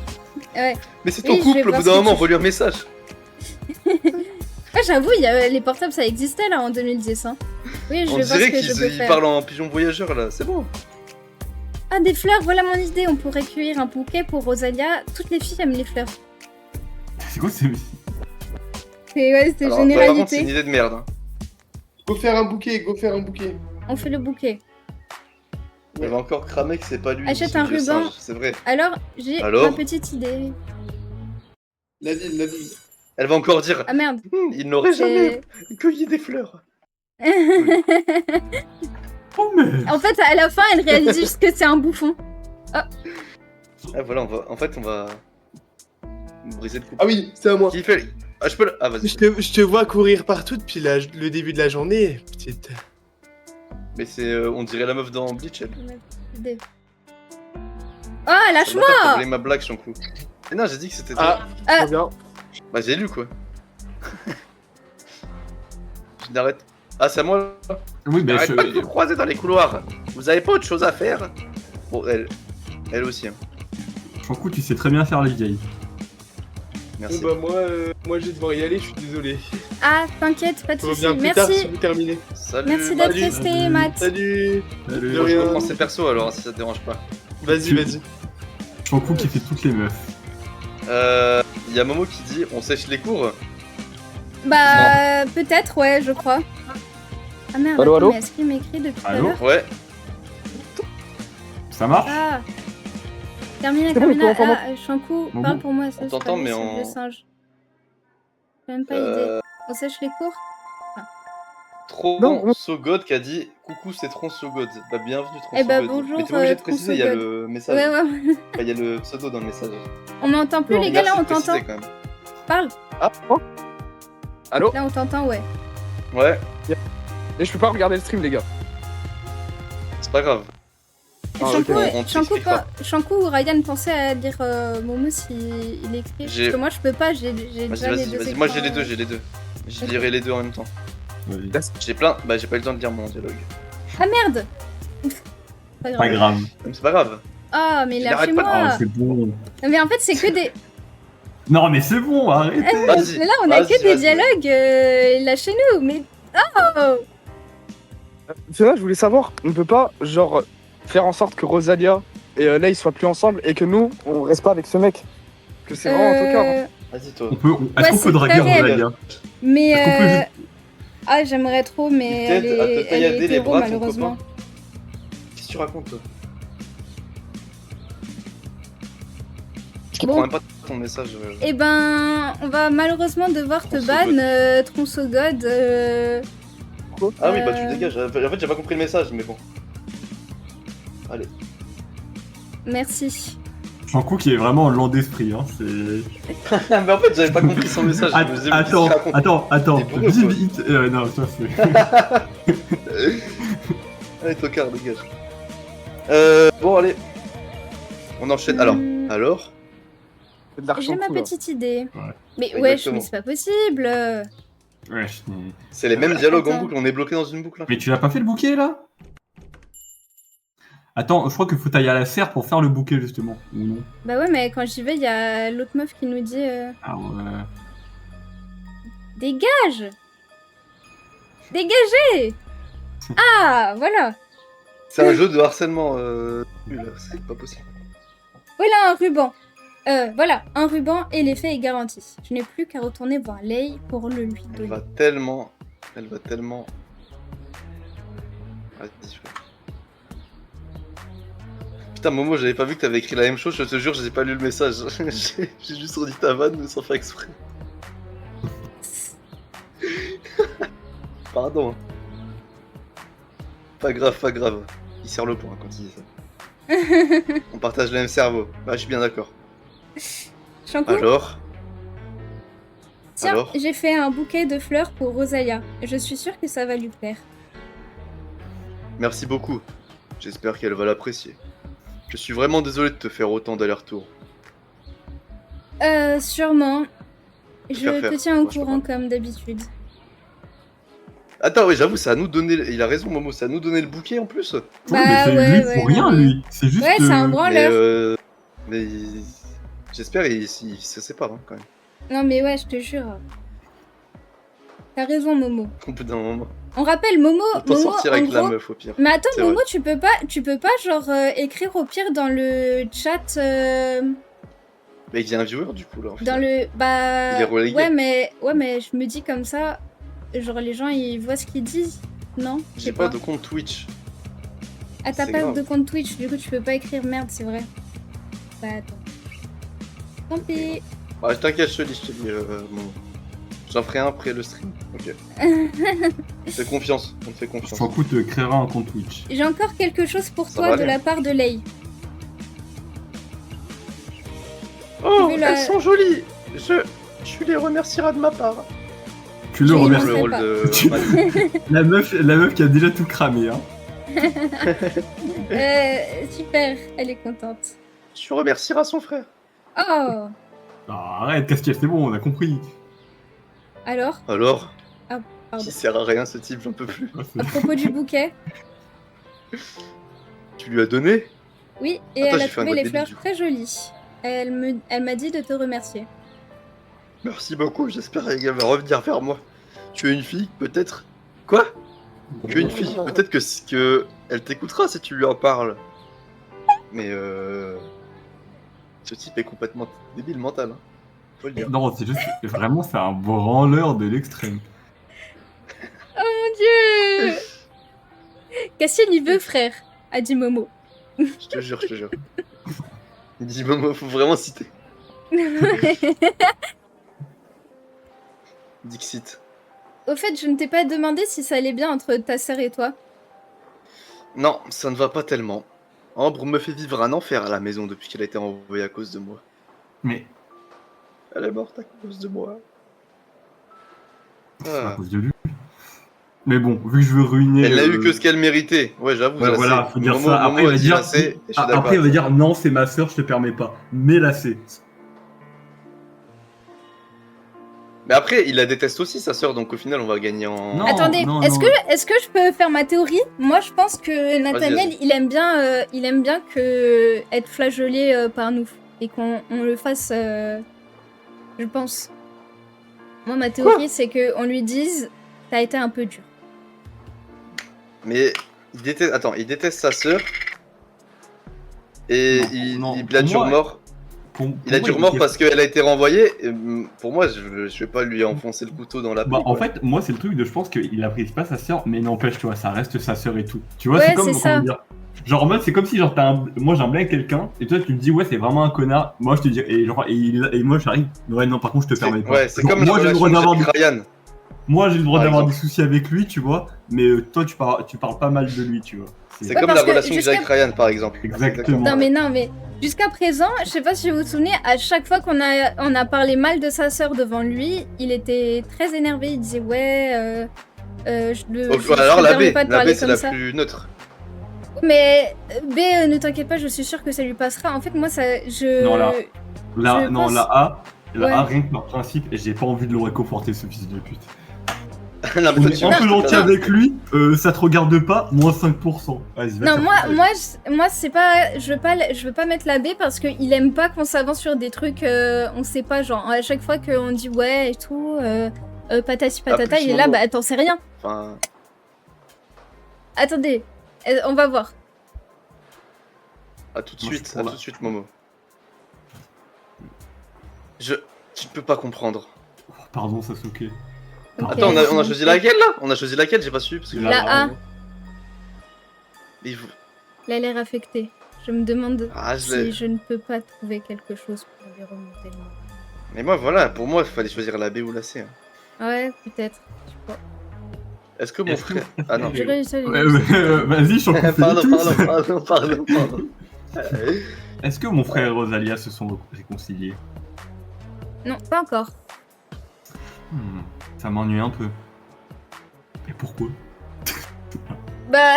Ouais. Mais c'est ton Oui, je vais couple, au voir bout d'un ce que moment, tu envoie-lui un message. Ah, j'avoue, les portables, ça existait là en 2010. Hein. Oui, je On vais voir ce dirait que je peux qu'ils faire. parlent en pigeon voyageur là, c'est bon. Ah, des fleurs, voilà mon idée. On pourrait cueillir un bouquet pour Rosalia. Toutes les filles aiment les fleurs. C'est quoi, c'est. Ouais, c'est Alors, par contre, c'est généralité. une idée de merde. Hein. Go faire un bouquet, go faire un bouquet. On fait le bouquet. Elle va encore cramer que c'est pas lui. Achète ce un vieux ruban. singe, c'est vrai. Alors, j'ai Alors ma petite idée. La ville, la ville. Elle va encore dire Ah merde. il n'aurait jamais C'est... cueilli des fleurs. Oh, mais. En fait, à la fin, elle réalise juste que c'est un bouffon. Ah voilà, on va briser le couple. Ah oui, c'est à moi. Qui fait Ah, je peux le... Ah, vas-y. Je te vois courir partout depuis le début de la journée, petite. Mais c'est... on dirait la meuf dans Bleach, elle. Idée. Oh, T'as lâche-moi! volé ma blague, Shankou. Mais non, j'ai dit que c'était Ah, toi. Ah. trop bien. Bah, j'ai lu, quoi. Je n'arrête... Ah, c'est à moi, là. Oui, mais Arrête pas de vous croiser dans les couloirs. Vous avez pas autre chose à faire? Bon, elle aussi, hein. Franchement, tu sais très bien faire les vieilles. Merci. Bon bah moi je vais devoir y aller, je suis désolé. Ah, t'inquiète, pas de Je soucis. reviens plus tard si Merci. vous terminez. Salut. Merci d'être Salut. resté, Matt. Salut. Salut. De Bon, je rien. reprends ces persos alors, si ça te dérange pas. Vas-y, vas-y. Shankou qui fait toutes les meufs. Y a Momo qui dit on sèche les cours. Bah, peut-être, ouais, je crois. Ah merde, Allô, attends, allô mais est-ce qu'il m'écrit depuis tout à Allô l'heure? Ouais. Ça marche? Ah. Terminé, C'est bon, terminé. on peut entendre. Ah, Shankou, Bon, parle bon. pour moi, ça On c'est t'entend, pas mais lui, c'est en- le singe. J'ai même pas idée. Euh, On sèche les cours? Non, Tron Sogod qui a dit coucou, c'est Tron Sogod. Bah, bienvenue Tron Eh bah, Sogod. bonjour, Mais t'es pas obligé de Tron préciser, il y a Sogod. le message. Ouais, ouais. Enfin, il y a le pseudo dans le message. On m'entend plus, Non, les gars, là, Merci on de préciser, t'entend. quand même. Parle. Ah, oh. Allô? Là, on t'entend, ouais. Ouais, Et je peux pas regarder le stream, les gars. c'est pas grave. Ah, Shankou, ok. On t'expliquera. Shankou ou Ryan pensait à dire Momo s'il écrit. Parce J'ai- que moi, je peux pas, j'ai Vas-y, déjà les deux vas-y. Moi, j'ai écrans. les deux. Je Ok. lirai les deux en même temps. Oui. J'ai plein. Bah, j'ai pas eu le temps de lire mon dialogue. Ah merde. Pas Pas grave. grave. Mais c'est pas grave. Ah, mais Il arrête lâchez-moi. Ah, c'est bon. Mais en fait, c'est que des. Non, mais c'est bon, arrêtez. Vas-y. Mais là, on a vas-y, que des vas-y. dialogues lâchez-nous. Mais. Oh. C'est là, je voulais savoir, on peut pas, genre, faire en sorte que Rosalia et Lei soient plus ensemble et que nous, on reste pas avec ce mec. Que c'est vraiment un tocard. Hein. Vas-y, toi. On peut, Ouais, est-ce qu'on c'est peut draguer très réel. Rosalia? Mais. Est-ce qu'on peut Ah, j'aimerais trop, mais Il elle t'aide à te est, elle taillader est les hétéro, bras de ton malheureusement. Qu'est-ce que tu racontes, toi? Je Bon. comprends même pas ton message. Eh ben, on va malheureusement devoir te Tronçogod. ban, Tronçogod. Ah oui, bah tu Euh. dégages. En fait, j'ai pas compris le message, mais bon. Allez. Merci. Shankou qui est vraiment lent d'esprit, hein. C'est. mais en fait, j'avais pas compris son message. Je me disais, mais qu'est-ce qu'il raconte Attends. T'es bourré ou quoi Vite. Non, ça c'est. Allez, tocard, dégage. Bon, allez. On enchaîne. Alors C'est de l'argent J'ai ma tout, là. petite idée. Ouais. Mais Exactement. wesh, mais c'est pas possible. Ouais, C'est les mêmes dialogues en Attends. boucle, on est bloqué dans une boucle. Hein. mais tu l'as pas fait le bouquet là? Attends, je crois qu'il faut tailler à la serre pour faire le bouquet justement. Ou non? Bah ouais, mais quand j'y vais, il y a l'autre meuf qui nous dit Ah ouais. dégage. Dégagez. Ah, voilà. C'est un jeu de harcèlement. Nul, c'est pas possible. Voilà un ruban. Voilà, un ruban et l'effet est garanti. Je n'ai plus qu'à retourner voir Lei pour le lui Elle donner. va tellement. Vas-y, fais. putain, Momo, j'avais pas vu que t'avais écrit la même chose, je te jure, j'ai pas lu le message. J'ai juste redit ta vanne, mais sans faire exprès. Pardon. Hein. Pas grave, pas grave. Il serre le point quand il dit ça. On partage le même cerveau. Bah, je suis bien d'accord. Shankou, Alors tiens, alors j'ai fait un bouquet de fleurs pour Rosalia. Je suis sûre que ça va lui plaire. Merci beaucoup. J'espère qu'elle va l'apprécier. Je suis vraiment désolé de te faire autant d'allers-retours. Sûrement. Je faire. te tiens au Moi, je peux courant pas. comme d'habitude. Attends, oui, j'avoue, ça à nous donner. Il a raison, Momo, ça à nous donner le bouquet en plus. Oui, mais c'est ouais, lui ouais, pour rien, non, mais- lui. C'est juste. Ouais, c'est un Mais, branleur. mais j'espère il se sépare hein, quand même. Non mais ouais, je te jure. T'as raison, Momo. Au bout d'un moment. On rappelle Momo, Autant Momo sortir en avec la gros... meuf au pire. Mais attends, C'est Momo, vrai. tu peux pas genre écrire au pire dans le chat, Mais il y a un viewer du coup là. En dans final. le bah Il est relégué. ouais mais je me dis comme ça, genre les gens ils voient ce qu'ils disent, non? Je sais J'ai pas de compte Twitch. Ah t'as c'est pas grave. de compte Twitch, du coup tu peux pas écrire merde, c'est vrai. Bah attends. Tant pis. Ah, t'inquiète, je te dis, Momo. J'en ferai un après le stream. Ok. Fais confiance, on te fait confiance. Shankou te créera un compte Twitch. J'ai encore quelque chose pour Ça toi va de aller. la part de Lei. Oh, Tu veux la- elles sont jolies. Tu les remercieras de ma part. Tu le J'ai remercies. le Le rôle pas. de. Tu- La meuf qui a déjà tout cramé, hein. Super, elle est contente. Tu remercieras son frère. Oh. Ah, arrête, Castiel, c'est bon, on a compris. Alors, Alors pardon. Qui sert à rien ce type, j'en peux plus. Ah, c'est- À propos du bouquet, Tu lui as donné oui, et Attends, elle a j'ai fait un trouvé les god fleurs baby, du coup. très jolies. Elle m'a dit de te remercier. Merci beaucoup, j'espère qu'elle va revenir vers moi. Tu es une fille, peut-être Quoi Tu es une fille, peut-être que elle t'écoutera si tu lui en parles. Mais ce type est complètement débile mental, hein. Faut le dire. Non, c'est juste. Vraiment, c'est un branleur de l'extrême. Mon dieu. Cassien y veut, frère, a dit Momo. Je te jure, je te jure. Il dit Momo, faut vraiment citer. Dixit. Au fait, je ne t'ai pas demandé si ça allait bien entre ta sœur et toi. Non, ça ne va pas tellement. Ambre me fait vivre un enfer à la maison depuis qu'elle a été envoyée à cause de moi. Mais Elle est morte à cause de moi. c'est à Ah. cause de lui. Mais bon, vu que je veux ruiner. Elle n'a eu que ce qu'elle méritait. Ouais, j'avoue. Ouais, je la voilà, sais. faut dire Momo- ça. Momo Après, il a va dit dire. assez, et je suis d'accord Après, il va avec dire non, c'est ma soeur, je te permets pas. Mais là, c'est. Mais après, il la déteste aussi, sa sœur, donc au final, on va gagner en. Non. Attendez, est-ce que je peux faire ma théorie? Moi, je pense que Nathaniel, vas-y. il aime bien que être flageolé par nous et qu'on le fasse. Je pense. Moi, ma théorie, c'est que on lui dise, t'as été un peu dur. Mais il déteste. Attends, il déteste sa sœur. Et Non, il non, a pour dur moi, mort. Il a dur mort parce qu'elle a été renvoyée. Et, pour moi, je vais pas lui enfoncer le couteau dans la Bah, plaie, en quoi. fait, moi, c'est le truc de je pense qu'il apprécie pas sa sœur, mais n'empêche, tu vois, ça reste sa sœur et tout. Tu vois, Ouais, c'est comme. c'est ça. comment dire, genre, en mode, c'est comme si, genre, moi, j'aime bien quelqu'un, et toi, tu me dis, ouais, c'est vraiment un connard. Moi, je te dis, et, genre, et moi, j'arrive, ouais, non, par contre, je te permets pas. Ouais, c'est Genre, comme moi, la j'ai le droit relation d'avoir avec Ryan. Moi, j'ai le droit Par d'avoir des exemple. soucis avec lui, tu vois, mais toi, tu parles pas mal de lui, tu vois. C'est Ouais, comme parce la que relation que j'ai avec jusqu'à- Ryan, par exemple. Exactement. Non mais jusqu'à présent, je sais pas si vous vous souvenez, à chaque fois qu'on a parlé mal de sa sœur devant lui, il était très énervé. Il disait ouais, je Alors me la permets B, pas de la B parler c'est comme la ça. plus neutre. Mais B, ne t'inquiète pas, je suis sûre que ça lui passera. En fait, moi, Non, là. Je Non, pense- la A, Ouais. rien que par principe, et j'ai pas envie de le réconforter, ce fils de pute. Non, mais On toi, est tu un vois, peu je te gentil permets. avec lui, ça te regarde pas, moins 5%. Vas-y, va Non, te moi, faire moi, c'est pas, je veux pas mettre la B parce qu'il aime pas qu'on s'avance sur des trucs, on sait pas, genre à chaque fois qu'on dit ouais et tout, patati patata, plus il est là, Momo. bah t'en sais rien. Enfin, Attendez, on va voir. à tout de Moi, je suite, suis à pour tout là. de suite, Momo. Tu ne peux pas comprendre. Oh, pardon, Sasuke. Ok, Attends, on a je choisi sais. laquelle là On a choisi laquelle J'ai pas su parce que La La A. Mais vous- Il a l'air affecté. Je me demande Ah, si je ne peux pas trouver quelque chose pour lui remonter le moral. Mais moi, voilà, pour moi, il fallait choisir la B ou la C. Hein. Ouais, peut-être. Je sais pas. Est-ce que mon frère. Ah non. J'ai réussi à lui. Vas-y, je t'en confie Pardon, tous. pardon. Est-ce que mon frère et Rosalia se sont réconciliés? Non, pas encore. Ça m'ennuie un peu. Et pourquoi? Bah,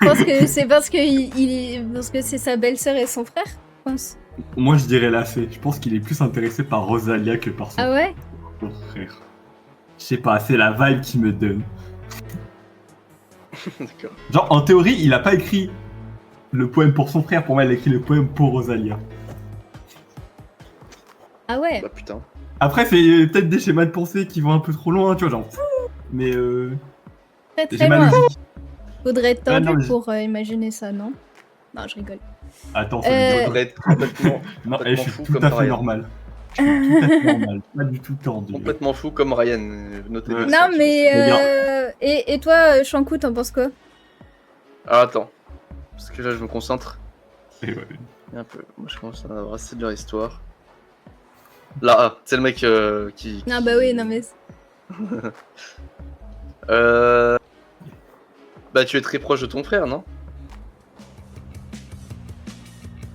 je pense que c'est parce que parce que c'est sa belle-sœur et son frère, je pense. Moi, je dirais la fée. Je pense qu'il est plus intéressé par Rosalia que par son Ah ouais? frère. Je sais pas, c'est la vibe qui me donne. D'accord. Genre, en théorie, il a pas écrit le poème pour son frère. Pour moi, il a écrit le poème pour Rosalia. Ah ouais? Bah putain. Après, c'est peut-être des schémas de pensée qui vont un peu trop loin, tu vois, genre... Mais Très j'ai très mal loin. aussi. Faudrait être Ah, tendu non, mais- pour imaginer ça, non? Non, je rigole. Attends, ça Euh, me Faudrait être complètement, Non, complètement je fou suis tout comme à fait Ryan. normal. Je suis tout à fait normal, pas du tout tendu. Complètement fou comme Ryan. Notez Ouais. bien ça, Non, je mais... Et toi, Shankou, t'en penses quoi? Ah, attends. Parce que là, je me concentre. Et ouais. Un peu. Moi, je commence à brasser de leur histoire. Là, ah, c'est le mec qui. Non, bah oui, non, mais... Bah, tu es très proche de ton frère, non?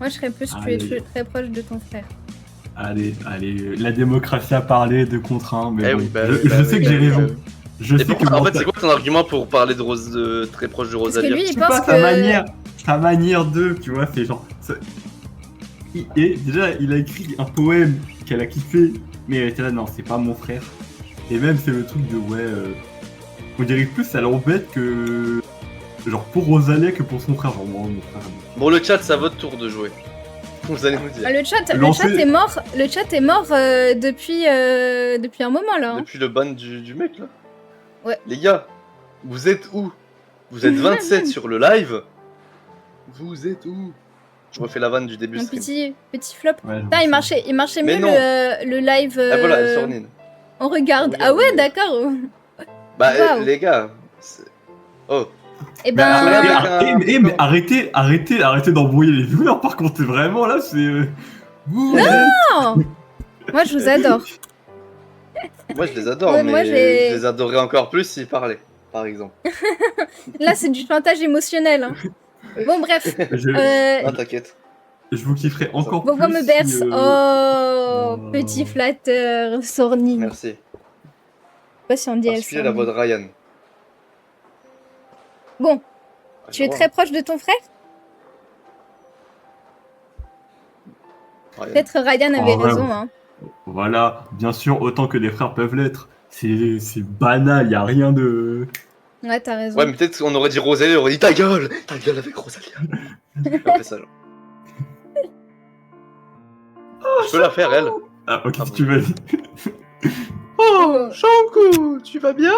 Moi, je serais plus Allez. très proche de ton frère. Allez, la démocratie a parlé 2 contre 1, mais Eh bon, oui, bah je, oui, je bah sais oui, que bah j'ai oui, raison. bah oui. Je Et sais que pourquoi, en mon fait, frère- c'est quoi ton argument pour parler de très proche de Parce que Rosalia? lui, il Je sais pas, pense que... sa manière de, tu vois, c'est genre... Et déjà, il a écrit un poème qu'elle a kiffé, mais elle était là, non, c'est pas mon frère. Et même, c'est le truc de, ouais... on dirait que plus ça l'embête que... Genre pour Rosalia que pour son frère, genre moi, mon frère... Bon, le chat, c'est à votre tour de jouer. Vous allez nous dire. Ah, le chat Lancez- est mort. Le chat est mort depuis un moment là. Hein. Depuis le ban du mec, là. Ouais. Les gars, vous êtes où? Vous êtes 27 sur le live? Vous êtes où? Je refais la vanne du début Un stream. petit flop. Ouais, Putain, il marchait Mais mieux non. le live. Ah voilà, Sornine. On regarde. Regarde, Ah ouais, mais- d'accord. Bah, Waouh. les gars. Oh. Et Mais ben. mais- arrêtez d'embrouiller les viewers, par contre, vraiment là, c'est... Non. Moi, je vous adore. Moi, je les adore, Ouais, mais moi, j'ai- je les adorerais encore plus s'ils parlaient, par exemple. Là, c'est du chantage émotionnel. Hein. Bon, bref. Ah, t'inquiète. Je vous kifferai encore plus. Vos me si, berce. Oh, Oh. petit flatteur, Sorni. Je Merci. sais pas si on dit En elle. particulier la voix de Ryan. Bon, Ah, tu es je très proche de ton frère? vois, Ryan. Peut-être Ryan avait Oh, ouais. raison. Hein. Voilà, bien sûr, autant que des frères peuvent l'être. C'est banal, y a rien de... Ouais, t'as raison. Ouais, mais peut-être qu'on aurait dit Rosalia, on aurait dit ta gueule avec Rosalia. On fait ça, genre. Je peux la faire, elle. Ah, ok, Ah, si tu veux. Oh, Shankou, tu vas bien?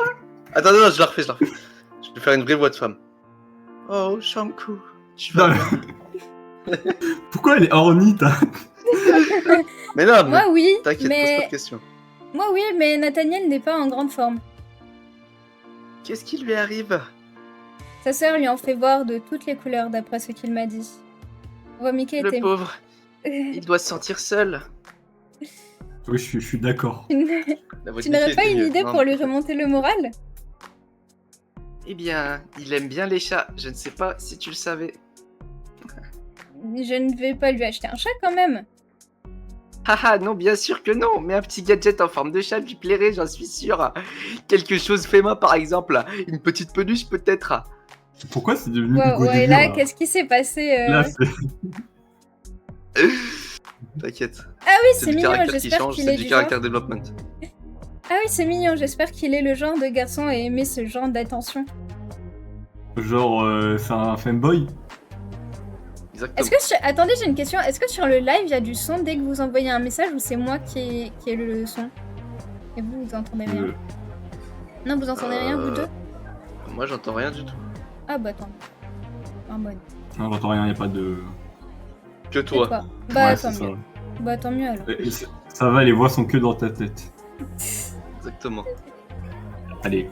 Attends, non, je la refais. Je vais faire une vraie voix de femme. Oh, Shankou, tu vas Non, bien? mais- Pourquoi elle est ornite? Mais non, mais Moi, oui. t'inquiète, pose pas Mais... de questions. Moi, oui, mais Nathaniel n'est pas en grande forme. Qu'est-ce qui lui arrive? Sa sœur lui en fait voir de toutes les couleurs, d'après ce qu'il m'a dit. Mickey Le était... pauvre, il doit se sentir seul. Oui, je suis d'accord. La voix de Tu n'aurais Mickey pas était une mieux. idée Non, pour lui mais- remonter le moral? Eh bien, il aime bien les chats. Je ne sais pas si tu le savais. Je ne vais pas lui acheter un chat quand même. Haha, non, bien sûr que non. Mais un petit gadget en forme de chat lui plairait, j'en suis sûr. Quelque chose fait main, par exemple. Une petite peluche, peut-être. Pourquoi c'est devenu Ouais, du goût ouais, du là, livre, qu'est-ce qui s'est passé Là, c'est... T'inquiète. Ah oui, C'est c'est du mignon, caractère qui j'espère change, qu'il c'est est du du genre... caractère development. Ah oui, c'est mignon, j'espère qu'il est le genre de garçon à aimer ce genre d'attention. Genre, c'est un fanboy. Exactement. Est-ce que Attendez, j'ai une question. Est-ce que sur le live, il y a du son dès que vous envoyez un message ou c'est moi qui ai le son? Et vous entendez rien? Non, vous entendez rien, vous deux? Moi, j'entends rien du tout. Ah bah attends. En mode. Non, j'entends rien, y a pas de... Que C'est toi. quoi? Bah Ouais, tant c'est mieux. ça. Bah tant mieux alors. Ça va, les voix sont que dans ta tête. Exactement. Allez.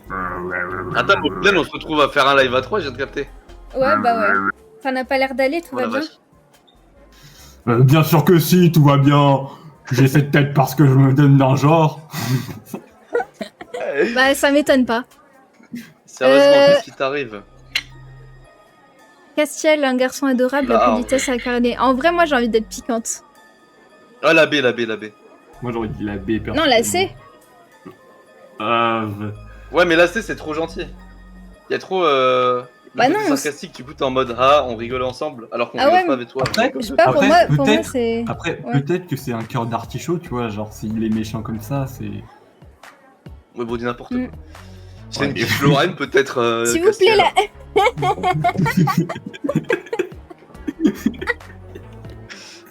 Attends, au final, on se retrouve à faire un live à 3, je viens de capter. Ouais, bah ouais. Ça n'a pas l'air d'aller, tout Oh va la bien. vache. Bien sûr que si, tout va bien. J'ai cette tête parce que je me donne d'un genre. Bah, ça m'étonne pas. Sérieusement, qu'est-ce qui t'arrive? Castiel, un garçon adorable, Là, la en politesse incarnée. En vrai, moi, j'ai envie d'être piquante. Ah, la B, la B, la B. Moi j'aurais dit la B. Non, la C. Ouais, mais la C, c'est trop gentil. Il y a trop. Le Bah côté non, sarcastique, du coup, t'es en mode ah, on rigole ensemble, alors qu'on Ah rigole ouais, pas avec toi. Après, Je sais pas, pour Après, moi peut-être- c'est... Après, Ouais. peut-être que c'est un cœur d'artichaut, tu vois, genre s'il est méchant comme ça, c'est... Ouais, bon, dis n'importe Mm. quoi. C'est Ouais, une mais- quiche Lorraine, peut-être. S'il vous plaît, là.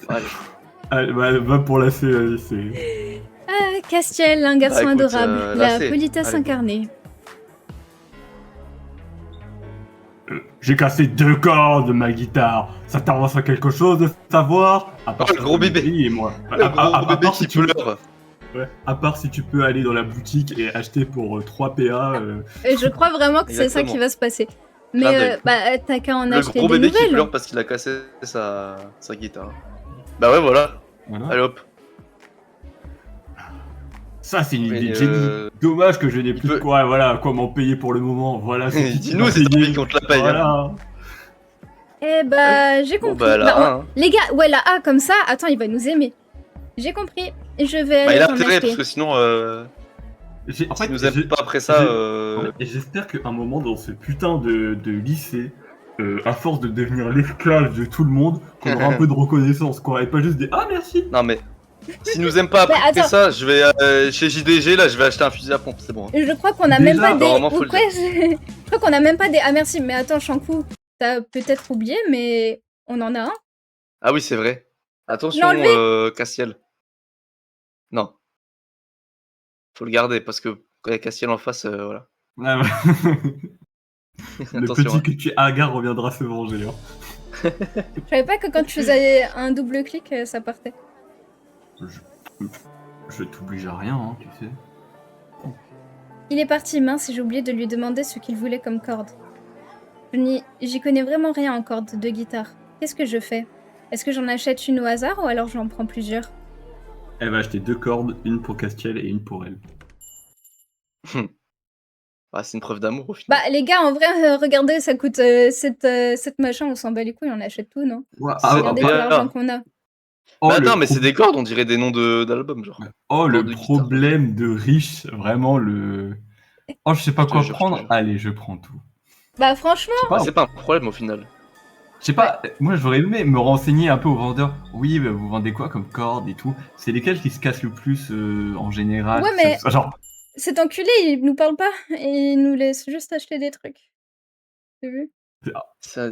Allez. Allez, va pour la C, vas-y, c'est... Ah, Castiel, un garçon Bah, écoute, adorable, la la C. politesse Allez. incarnée. J'ai cassé 2 cordes de ma guitare. Ça t'avance à quelque chose de savoir? À part Oh, le gros bébé. Oui, et moi. Le gros bébé part qui si tu peux... pleure. Ouais. À part si tu peux aller dans la boutique et acheter pour 3 PA. Et je crois vraiment que c'est ça Exactement. qui va se passer. Clin Mais d'œil. bah, t'as qu'à en Le acheter gros des bébé qui nouvelles. pleure parce qu'il a cassé sa guitare. Bah ouais, voilà. Voilà. Allez hop. Ça, c'est une Mais, idée de génie. Dommage que je n'ai plus peut- de quoi, voilà, quoi m'en payer pour le moment. Voilà, c'est qui Dis-nous m'a si t'as payé. envie qu'on te la paye. Hein. Voilà. Eh bah, j'ai Bon, compris. bah, la Bah, A, hein. Les gars, ouais, la A comme ça, attends, il va nous aimer. J'ai compris. Je vais Bah, aller il a en intérêt, acheter. parce que sinon, En fait, s'il nous aime pas après ça, Et j'espère qu'à un moment dans ce putain de lycée, à force de devenir l'esclave de tout le monde, qu'on aura un peu de reconnaissance, quoi, et pas juste des ah merci. Non mais, s'il nous aime pas Bah, après attends. ça, je vais chez JDG, là, je vais acheter un fusil à pompe, c'est bon. Hein. Je crois qu'on a Déjà, même pas des... normalement, faut Ou le quoi, je crois qu'on a même pas des... Ah merci, mais attends, Shankou, t'as peut-être oublié, mais on en a un. Ah oui, c'est vrai. Attention, L'enlever. Castiel. Non. Faut le garder, parce que quand il y a Castiel en face, voilà. Ah, ouais. Le Attention. petit Hein. que tu es hagar reviendra se venger. Hein. Je savais pas que quand tu faisais un double clic, ça partait. Je t'oblige à rien, hein, tu sais. Il est parti, mince, et j'ai oublié de lui demander ce qu'il voulait comme corde. J'y connais vraiment rien en cordes de guitare. Qu'est-ce que je fais? Est-ce que j'en achète une au hasard ou alors j'en prends plusieurs? Elle va acheter 2 cordes, une pour Castiel et une pour elle. Ah, c'est une preuve d'amour au final. Bah les gars, en vrai, regardez, ça coûte 7 machins, on s'en bat les couilles, on achète tout, non? Ouais, Ah, Regardez bah, l'argent qu'on a. oh, Bah, le attends, mais pro- c'est des cordes, on dirait des noms d'albums, genre. Oh, le de guitare. problème de riche, vraiment le... Oh, je sais pas Je te quoi jure, je te prendre. jure. Allez, je prends tout. Bah franchement, Je sais pas, C'est pas un problème au final. je sais pas, moi j'aurais aimé me renseigner un peu aux vendeurs. Oui, bah, vous vendez quoi comme cordes et tout? C'est lesquels qui se cassent le plus en général? Ouais, mais- Ça, genre, cet enculé, il nous parle pas, et il nous laisse juste acheter des trucs. T'as vu? Ça,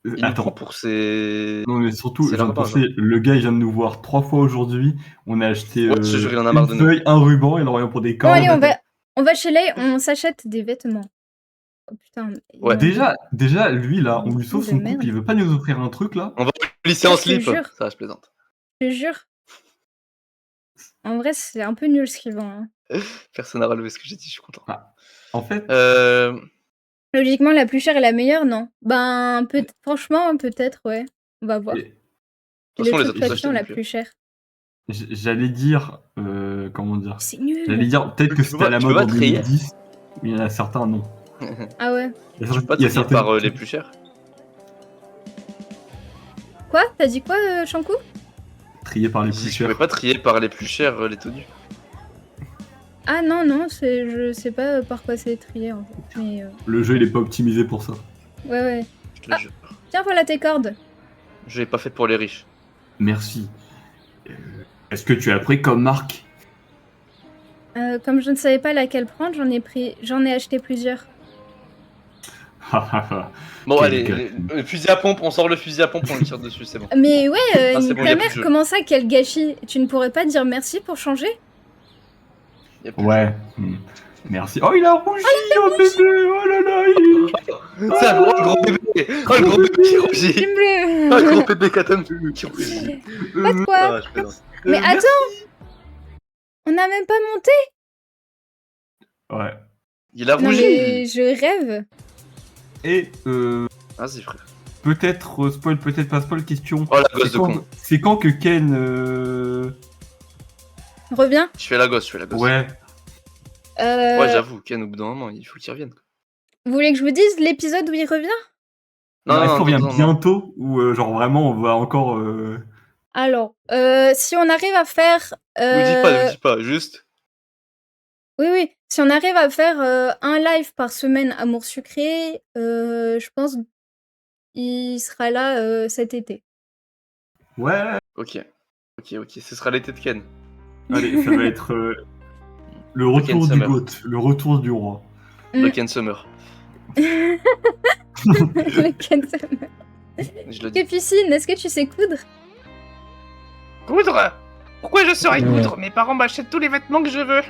il nous prend attends. pour ses... Non, mais surtout, c'est je viens de larbin, penser, le gars il vient de nous voir 3 fois aujourd'hui. On a acheté Ouais, je te jure, il en a marre de une nous. feuille, un ruban et on revient pour des Bon cordes. allez, on va chez Lay, on s'achète des vêtements. Oh putain. ils Ouais. ont- Déjà, lui là, on lui Fou sauve de son merde. couple, il veut pas nous offrir un truc là? On va au lycée en Ah, je te slip. jure. Ça, je plaisante. Je te jure. En vrai, c'est un peu nul ce qu'ils vendent. Hein. Personne n'a relevé ce que j'ai dit, je suis content. En fait, Logiquement, la plus chère est la meilleure, non? Ben, franchement, peut-être, ouais. On va voir. et- De toute façon, Le les truc autres papillon, achètent la non plus. plus chère. j'allais dire, comment dire? C'est nul. J'allais dire peut-être que Tu c'était peux à la pas- mode tu en peux pas trier 2010, mais il y en a certains non. Ah ouais. Il y a Je peux pas il y a trier certaines- par les plus chers. Quoi? T'as dit quoi, Shankou? triés par les plus Je chers. pouvais pas trier par les plus chers les tenues. Ah non, je sais pas par quoi c'est trié en fait. Mais Le jeu il est pas optimisé pour ça. ouais, ouais. Je te le jure. Tiens, voilà tes cordes. Je l'ai pas fait pour les riches. Merci. Est-ce que tu as pris comme marque? Comme je ne savais pas laquelle prendre, j'en ai acheté plusieurs. Bon, Quel allez, gâchis. le fusil à pompe, on sort le fusil à pompe, on le tire dessus, c'est bon. Mais ouais, Ah, c'est nique bon, ta y a mère, plus de jeu. comment ça, quel gâchis? Tu ne pourrais pas dire merci pour changer? Y a plus de Ouais. Merci. Oh, il a rougi, oh bébé. Oh là là. jeu. C'est un gros bébé. Oh, le gros bébé qui rougit. Team Oh, le bleu. gros bébé Katon qui rougit. Pas de quoi. Ah, je plaisante. Mais attends, on n'a même pas monté. Ouais. Il a Non rougi. mais je rêve. Et Vas-y, frère. peut-être spoil, peut-être pas spoil, question. Oh, la gosse de con. C'est quand que Ken... Reviens. Je fais la gosse, je fais la gosse. Ouais, Ouais, j'avoue, Ken, au bout d'un moment, il faut qu'il revienne. Vous voulez que je vous dise l'épisode où il revient? est-ce qu'il revient non, non. bientôt ou genre vraiment on va encore... Alors, si on arrive à faire... Ne dis pas, juste. Oui, oui. Si on arrive à faire un live par semaine Amour Sucré, je pense qu'il sera là cet été. Ouais, Ok, ce sera l'été de Ken. allez, ça va être le retour du Summer. GOAT, le retour du roi. Le Ken Summer. Le Ken Summer. Je le dis. Capucine, est-ce que tu sais coudre? Coudre? Pourquoi je saurais coudre? Mes parents m'achètent tous les vêtements que je veux.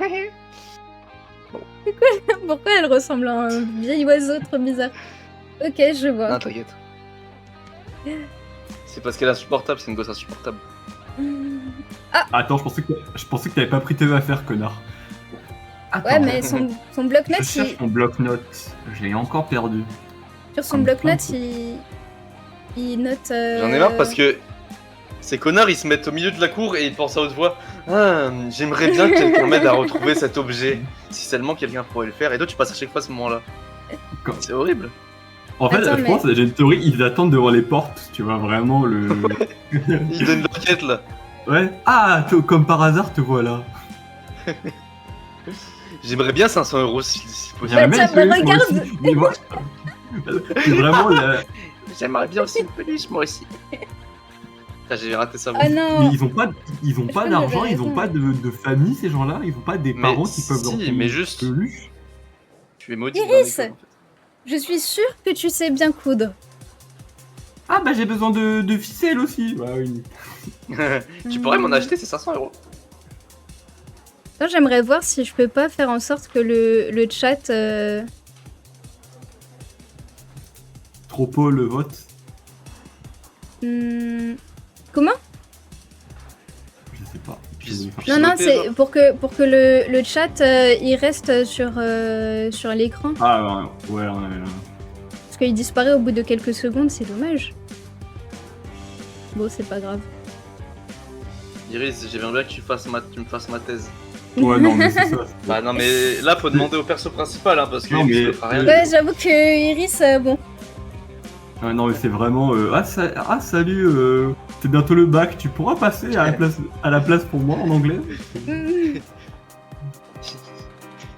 Pourquoi elle ressemble à un vieil oiseau trop bizarre? Ok, je vois. Non, t'inquiète. C'est parce qu'elle est insupportable, c'est une gosse insupportable. Attends, je pensais que t'avais pas pris tes affaires, connard. Attends, Ouais, mais son je bloc-notes, cherche mon bloc-notes. Je l'ai encore perdu. sur son Comme bloc-notes, ça. il note... J'en ai marre parce que ces connards ils se mettent au milieu de la cour et ils pensent à haute voix. Ah, j'aimerais bien que quelqu'un m'aide à retrouver cet objet. Si seulement quelqu'un pourrait le faire. Et toi tu passes à chaque fois à ce moment-là. Quand- C'est horrible. En fait, Attends, je mais- pense, j'ai une théorie, ils attendent devant les portes, tu vois, vraiment le... Ils donnent l'enquête là. Ouais. Ah, comme par hasard, te voilà. J'aimerais bien 500 € si possible. J'aimerais bien tiens, mais essayer, moi regarde. aussi. Mais voilà. C'est vraiment la... J'aimerais bien aussi une peluche moi aussi. Ah, j'ai raté ça. Ah non. Mais ils ont pas Je pas peux d'argent, le ils ont pas de famille, ces gens-là. Ils ont pas des Mais parents qui peuvent leur si, payer mais une juste- peluche. Tu es maudit. Iris dans l'école, en fait. Je suis sûre que tu sais bien coudre. Ah bah j'ai besoin de ficelles aussi. Bah oui. Tu pourrais m'en acheter, c'est 500 €. Moi, j'aimerais voir si je peux pas faire en sorte que le chat... Tropo le vote. Comment? Je sais pas. Puis- Je vais Non, faire- non, noter, c'est genre. pour que le chat, il reste sur l'écran. Ah ouais. Parce qu'il disparaît au bout de quelques secondes, c'est dommage. Bon, c'est pas grave. Iris, j'aimerais bien que tu me fasses ma thèse. Ouais, non, mais c'est ça. Bah non mais là faut demander au perso principal hein, parce que Non, Iris mais- ne fera rien. Ouais, j'avoue que Iris, bon. Ouais, non, mais c'est vraiment. Salut, c'est bientôt le bac, tu pourras passer à la place pour moi en anglais?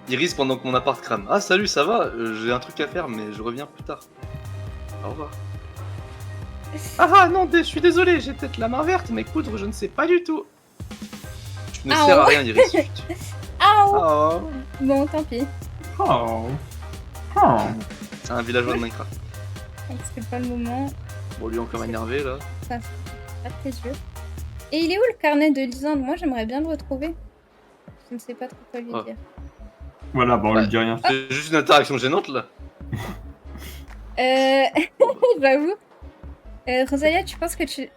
Iris pendant que mon appart crame. Ah salut, ça va? J'ai un truc à faire mais je reviens plus tard. Au revoir. Ah non, je suis désolé, j'ai peut-être la main verte, mais coudre, je ne sais pas du tout. Tu ne Ah, sers à ouais. rien Iris. Aouh Oh. Bon, tant pis. Oh. Oh. C'est un villageois de Minecraft. C'est pas le moment. Bon lui encore énervé là. Pas tes yeux. Et il est où le carnet de Lisande? Moi, j'aimerais bien le retrouver. Je ne sais pas trop quoi lui Oh. dire. Voilà, bah on Ouais. lui dit rien. C'est juste une interaction gênante là. J'avoue. Rosalia, tu penses que tu...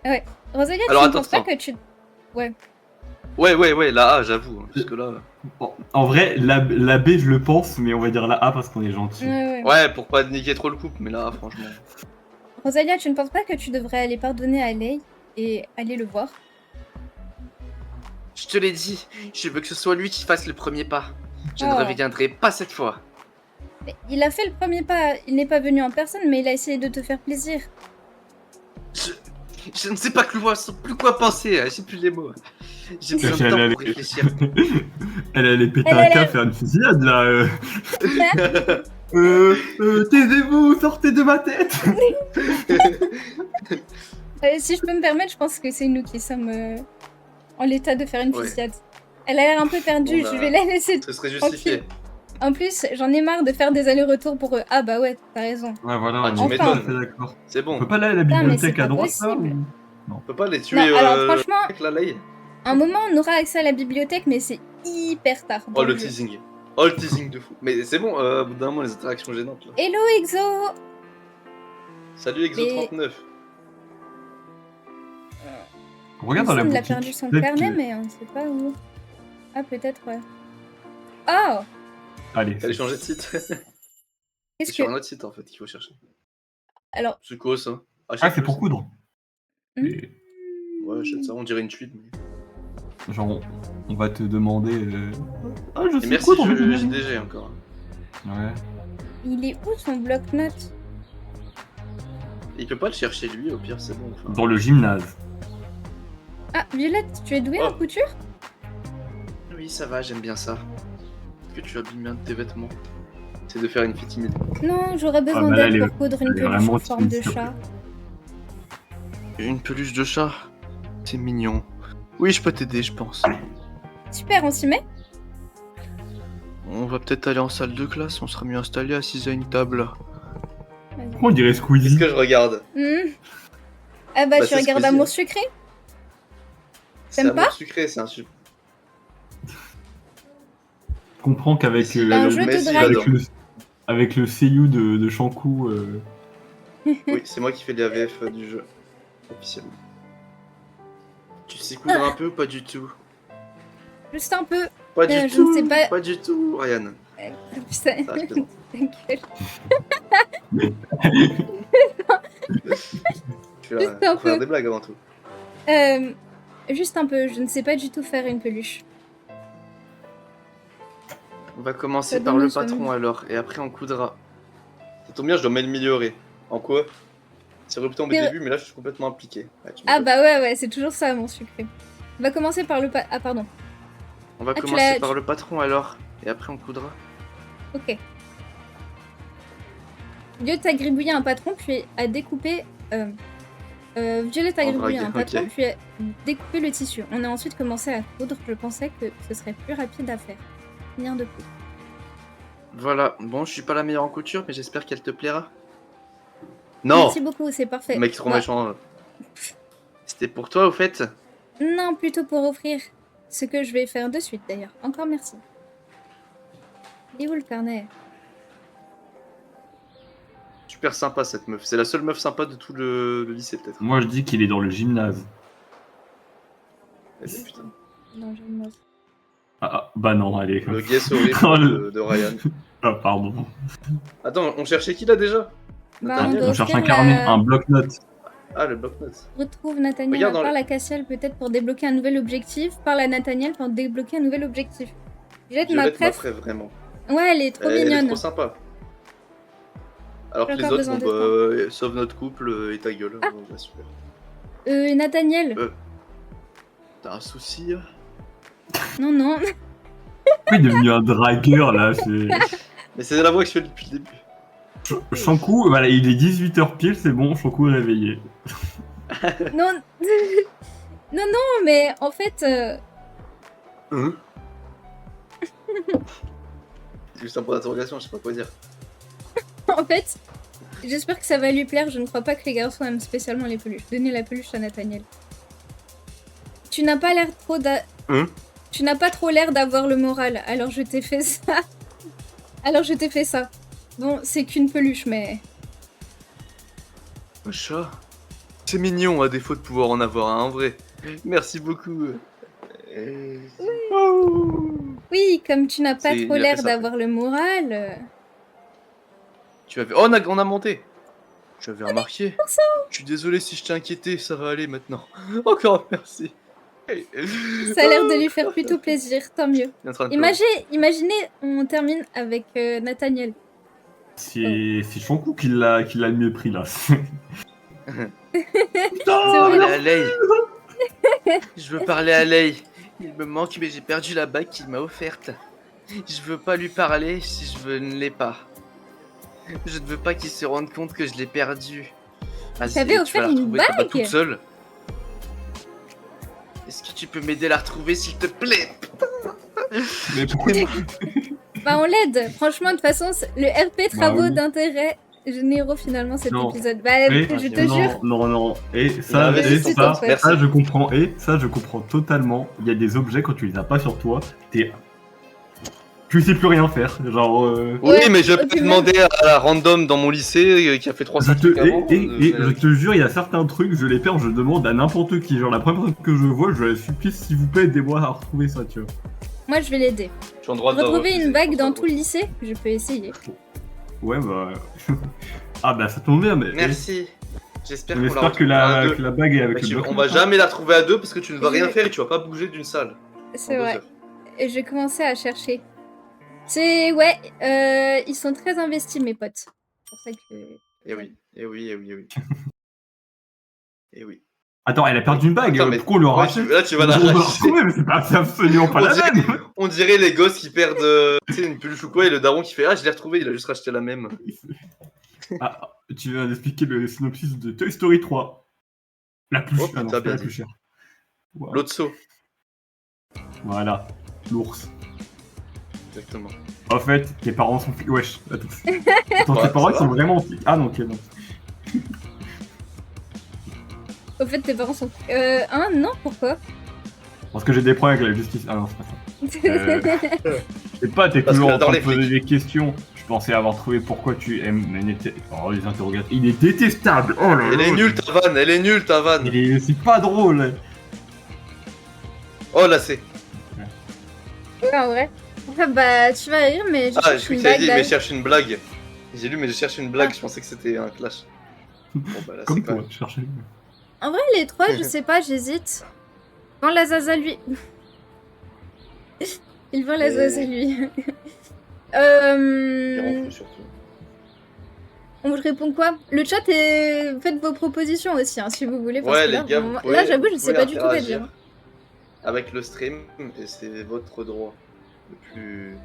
Ouais. Rosalia, Alors, tu ne attends, penses pas attends. que tu... Ouais, la A j'avoue. Hein, jusque là. Bon, en vrai, la B, je le pense, mais on va dire la A parce qu'on est gentil. Ouais. Ouais, pour pas niquer trop le couple, mais là franchement. Rosalia, tu ne penses pas que tu devrais aller pardonner à Lei et aller le voir? Je te l'ai dit, je veux que ce soit lui qui fasse le premier pas. Je ne Oh. reviendrai pas cette fois. Mais il a fait le premier pas. Il n'est pas venu en personne, mais il a essayé de te faire plaisir. Je ne sais pas plus quoi penser, hein, j'ai plus les mots. J'ai besoin de Elle temps allait- pour réfléchir. Elle allait péter Elle un allait- câble, faire une fusillade là. Taisez-vous, sortez de ma tête. Si je peux me permettre, je pense que c'est nous qui sommes en l'état de faire une Ouais. fusillade. Elle a l'air un peu perdue, Bon, bah, je vais la laisser. Ce serait justifié. Tranquille. En plus, j'en ai marre de faire des allers-retours pour eux. Ah bah ouais, t'as raison. Ouais, voilà, Ah, tu on est m'étonnes. tout à fait d'accord. C'est On bon, peut pas aller à la mais bibliothèque c'est à pas droite là possible. ou... on peut pas les tuer Non, alors, franchement- avec la lay. Un moment, on aura accès à la bibliothèque, mais c'est hyper tard. dans Oh le jeu. teasing. Oh le teasing de fou. Mais c'est bon, au bout d'un moment les interactions gênantes là. Hello Exo. Salut Exo Mais- 39. Regarde dans la Personne n'a boutique. perdu son peut-être carnet, que- mais on sait pas où. Ah peut-être ouais. Oh, Allez, Allez changer de site. C'est qu'est-ce sur que... un autre site en fait qu'il faut chercher. Alors, C'est quoi ça? Ah, c'est pour coudre. Hmm. Et, Ouais, achète ça, on dirait une suite. Mais... genre, on va te demander. Ah, je Et sais merci, coudre, je mais- GDG encore. Ouais. il est où son bloc-notes? Il peut pas le chercher lui, au pire, c'est bon. Enfin... Dans le gymnase. Ah, Violette, tu es douée Oh. en couture? Oui, ça va, j'aime bien ça. Que tu habilles bien tes vêtements. C'est de faire une fille timide. Non, j'aurais besoin bah là, d'aide elle est- pour coudre une elle est peluche vraiment en forme de timide, s'il te chat. Une peluche de chat? C'est mignon. Oui, je peux t'aider, je pense. Super, on s'y met? On va peut-être aller en salle de classe, on sera mieux installé assis à une table. Pourquoi on dirait Squeezie? Qu'est-ce que je regarde? Ah bah, Bah, tu c'est regardes Squeezie. Amour sucré? C'est T'aimes amour pas sucré, c'est un super. Je comprends qu'avec C'est un jeu de drague. avec avec le seiyuu de Shanku, Oui, c'est moi qui fais les AVF du jeu. Officiellement. Tu sais coudre un peu ou pas du tout? Juste un peu. Pas du je tout. ne sais pas. Pas du tout, Ryan. Putain, Ah, je plaisante. ta gueule. Tu Juste vas un faire peu. des blagues avant tout. Juste un peu, je ne sais pas du tout faire une peluche. On va commencer Ça par le donne patron envie. alors, et après on coudra. Ça tombe bien, je dois m'améliorer. En quoi? C'est repris au C'est- début, mais là je suis complètement impliqué. Ouais, tu Ah m'étonnes. bah ouais, c'est toujours ça, mon sucré. On va commencer par le Ah pardon, On va tu commencer l'as- par le patron alors, et après on coudra. ok. Violette a gribouillé un patron, puis a découpé... Violette a En gribouillé drague, un patron, ok. puis a découpé le tissu. On a ensuite commencé à coudre, je pensais que ce serait plus rapide à faire. Finir de coudre. Voilà, bon, je suis pas la meilleure en couture, mais j'espère qu'elle te plaira. Non! Merci beaucoup, c'est parfait. Mec trop Bah, méchant. C'était pour toi au fait? Non, plutôt pour offrir ce que je vais faire de suite d'ailleurs. Encore merci. Il est où le carnet? Super sympa cette meuf, c'est la seule meuf sympa de tout le lycée peut-être. moi je dis qu'il est dans le gymnase. Eh ben, putain. Non, je me... Bah non, allez. Le guess horrible Oh, le- de Ryan. Ah, pardon. Attends, on cherchait qui là déjà? Bah, Nathaniel doit On cherche un offrir carnet, la- un bloc-notes. Ah, le bloc-notes. Retrouve Nathaniel Regarde à dans part le- la Cassiel peut-être pour débloquer un nouvel objectif. Parle à Nathaniel pour débloquer un nouvel objectif. Violette, ma Violette, ma préf. préf, vraiment. Ouais, elle est trop Elle est mignonne. trop sympa. Alors que J'ai les encore autres, besoin bon de bah, sauf notre couple et ta gueule. Ah. Bon, bah, super. Nathaniel. T'as un souci? Non, non. Pourquoi il est devenu un dragueur là? Mais c'est la voix que je fais depuis le début. Shanku, voilà, il est 18h pile, c'est bon, Shanku est réveillé. non. Non, non, mais en fait. Hein? C'est juste un point d'interrogation, je sais pas quoi dire. En fait, j'espère que ça va lui plaire. Je ne crois pas que les garçons aiment spécialement les peluches. Donnez la peluche à Nathaniel. Tu n'as pas l'air trop Tu n'as pas trop l'air d'avoir le moral. Alors je t'ai fait ça. Bon, c'est qu'une peluche, mais... Un chat? C'est mignon à défaut de pouvoir en avoir un en vrai. Merci beaucoup. Oui, comme tu n'as pas C'est- trop il a l'air fait ça. d'avoir le moral... Tu avais... Oh, on a monté. Tu avais remarqué. Je suis désolé si je t'ai inquiété, ça va aller maintenant. Encore merci. Ça a l'air de lui faire plutôt plaisir, tant mieux. Il est en train de pleurer. Imaginez, on termine avec Nathaniel. C'est Shanku qui l'a mieux pris là. C'est Parler horrible. à Lei. Je veux parler à Lei. Il me manque, mais j'ai perdu la bague qu'il m'a offerte. Je veux pas lui parler si je ne l'ai pas. Je ne veux pas qu'il se rende compte que je l'ai perdue. Ah, T'avais tu vas offert la une retrouver, t'as pas bague toute seule. Est-ce que tu peux m'aider à la retrouver, s'il te plaît? Mais pourquoi Bah on l'aide. Franchement, de toute façon, le RP travaux oui. d'intérêt généraux finalement cet Non. épisode. Bah Oui. je te jure. Non. Et Il a ça, investi et son temps, ça, ouais. ça, je comprends. Et ça, je comprends totalement. Il y a des objets quand tu les as pas sur toi, tu sais plus rien faire. Genre. Oui, Ouais, mais je et peux puis demander à la random dans mon lycée qui a fait 300 trucs avant. Et je te jure, il y a certains trucs, je les perds, je demande à n'importe qui. Genre, la première personne que je vois, je la supplie, s'il vous plaît, aidez-moi à retrouver ça, tu vois. Moi je vais l'aider. Je suis en droit de Retrouver refuser, une bague je dans pense tout le lycée, je peux essayer. Ouais, bah. Ah bah ça tombe bien, mais... Merci. J'espère On qu'on espère que à deux. la bague est avec Mais le bloc. on va jamais la trouver à deux parce que tu ne vas rien faire et tu vas pas bouger d'une salle. C'est en 2 vrai. heures. Et je vais commencer à chercher. Ouais, ils sont très investis, mes potes. C'est pour ça que... Eh oui, eh oui, eh oui, eh oui. Eh oui. Attends, elle a perdu une bague, Attends, mais- pourquoi on lui a Ouais, racheté là, tu vas la On va racheter. retrouver, mais c'est absolument pas On la dirait, même. on dirait les gosses qui perdent tu sais, une peluche ou quoi et le daron qui fait ah je l'ai retrouvé, il a juste racheté la même. Ah, tu viens d'expliquer le synopsis de Toy Story 3. La plus, Oh, ah non, putain, c'est pas bien la dit. plus chère. Wow. L'autre saut, Voilà, l'ours. exactement. En fait, tes parents sont... Wesh, attends. Attends, Ouais, tes parents ça ils sont va. vraiment... Ah non, ok, non. Au fait, tes parents sont... non, pourquoi? Parce que j'ai des problèmes avec la justice. Ah non, c'est pas ça. C'est pas, t'es Parce toujours que en train j'adore de les poser flics. des questions. Je pensais avoir trouvé pourquoi tu aimes... Oh, les interrogatoires. Il est détestable. Oh là Elle là. est nulle ta vanne, elle est nulle ta vanne. C'est pas drôle. Oh là c'est. Ouais, en vrai. Ah, bah, tu vas rire, mais je Ah, je cherche crois une que t'avais bague dit mais là. je cherche une blague. J'ai lu mais je cherche une blague, Ah. je pensais que c'était un clash. Bon bah là c'est Comme quoi toi, chercher. En vrai, les trois, je sais pas, j'hésite. Vends la Zaza lui. Il vend la Zaza lui. Il rend fou surtout. On vous répond quoi? Le chat est... Faites vos propositions aussi, hein, si vous voulez. Parce Ouais que là, les gars, bon, vous là, pouvez, j'avoue, je vous sais pouvez pas du tout quoi interagir dire. avec le stream et c'est votre droit le plus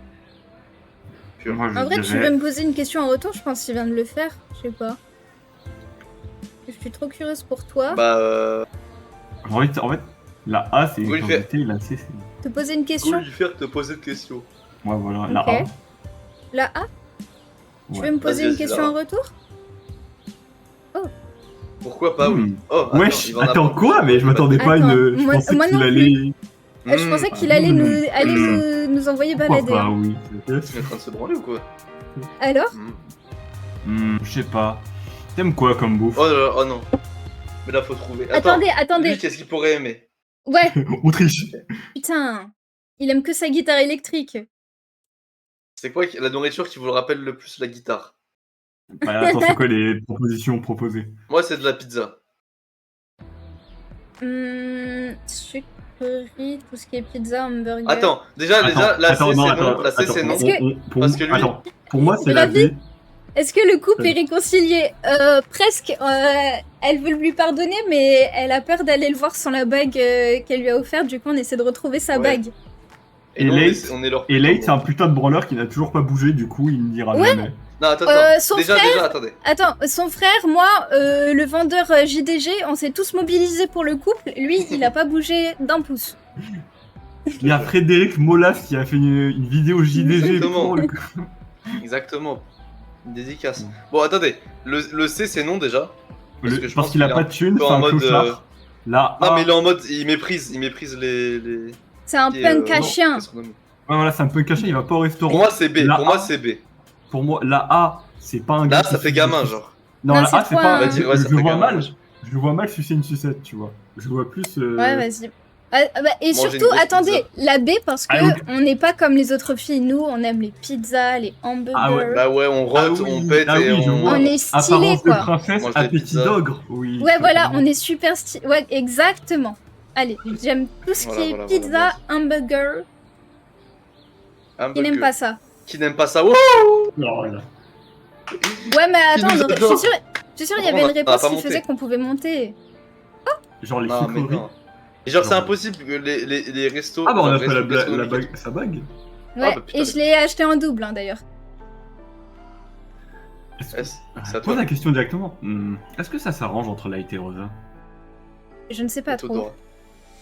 pur. Moi, je En vrai, tu dirais- veux me poser une question en retour? Je pense qu'il vient de le faire. Je sais pas. Je suis trop curieuse pour toi. Bah En fait, la A c'est Vous le une faites. quantité, la C c'est... Te poser une go question? lui faire te poser de questions. Ouais, voilà, la Ok. A. La A? Tu Ouais. veux me poser Vas-y, une question Lara. en retour? Pourquoi pas oui. Hmm. Oh attends, Wesh, il va en attends apprendre quoi? plus. Mais je m'attendais pas à Attends, une... Je moi- pensais moi qu'il non allait... Je pensais qu'il allait nous envoyer Pourquoi balader. pas, hein. oui. Tu es en train de se branler ou quoi Alors? Je sais pas. T'aimes quoi comme bouffe? Oh là là, oh non. Mais là faut trouver. Attends, Attendez. lui qu'est-ce qu'il pourrait aimer? Ouais, Autriche. putain. Il aime que sa guitare électrique. C'est quoi la nourriture qui vous le rappelle le plus la guitare? Bah, attends, c'est quoi les propositions proposées? Moi c'est de la pizza. Sucrerie, tout ce qui est pizza, hamburger. Attends, déjà la C c'est non, la C c'est non. Est-ce que- Parce que lui- Attends, pour moi c'est La la vie- D. Est-ce que le couple est réconcilié? Presque. Elle veut lui pardonner, mais elle a peur d'aller le voir sans la bague qu'elle lui a offerte. Du coup, on essaie de retrouver sa Ouais. bague. Et Et nous, Late- on est leur Et Late, c'est putain, un putain de branleur qui n'a toujours pas bougé, du coup il ne dira Ouais. jamais. Non, attends, son déjà, frère- attendez. Attends, son frère, moi, le vendeur JDG, on s'est tous mobilisés pour le couple. Lui, il a pas bougé d'un pouce. Il y a Frédéric Molas qui a fait une vidéo JDG Exactement. pour le... Exactement. Une dédicace. Bon, attendez. Le C, c'est non déjà. Parce que je Parce pense qu'il a qu'il est pas un de thune, peu c'est en un mode, clochard. Là, Non, A- mais il est en mode. Il méprise les. C'est un et, punk à non, chien. qu'est-ce qu'on a mis Ouais, voilà, c'est un peu caché, il va pas au restaurant. Pour moi, c'est B. La Pour moi, A. c'est B. Pour moi, la A, c'est pas un gars. Là, qui ça fait suce gamin, des- genre. Non, Non, la c'est A, c'est trop pas. un- On va dire, ouais, ça je fait le vois gamin. mal. Je le vois mal sucer une sucette, tu vois. Je le vois plus. Ouais, vas-y. Et Manger une surtout, grosse attendez, la B, parce que Ah, donc- on n'est pas comme les autres filles. Nous, on aime les pizzas, les hamburgers. Ah ouais, Bah ouais, on Ah rote, oui, on pète ah et oui, je on. vois. On est stylé, Apparence de quoi. princesse, Mange des appétit pizzas. d'ogre. Oui. Ouais, voilà, totalement. on est super stylé. Ouais, exactement. Allez, j'aime tout ce Voilà, qui est voilà, pizza, voilà, hamburger. Un Il n'aime burger. pas ça. Qui n'aime pas ça. Wouh Oh là là. Ouais, mais Qui attends, nous je adore. suis sûre, il y Par avait contre, une on va réponse pas qui monter. faisait qu'on pouvait monter. Genre les Non, mais sucreries. non. Et genre, c'est Non. impossible que les restos. Ah bah on a genre, fait la, restos la gastronomiques bague, sa bague. Ouais, bah, putain, et je l'ai acheté en double, hein, d'ailleurs. Est-ce Ouais, que... c'est à toi. Pose la question directement. Est-ce que ça s'arrange entre Light et Rosa? Je ne sais pas trop. Todora.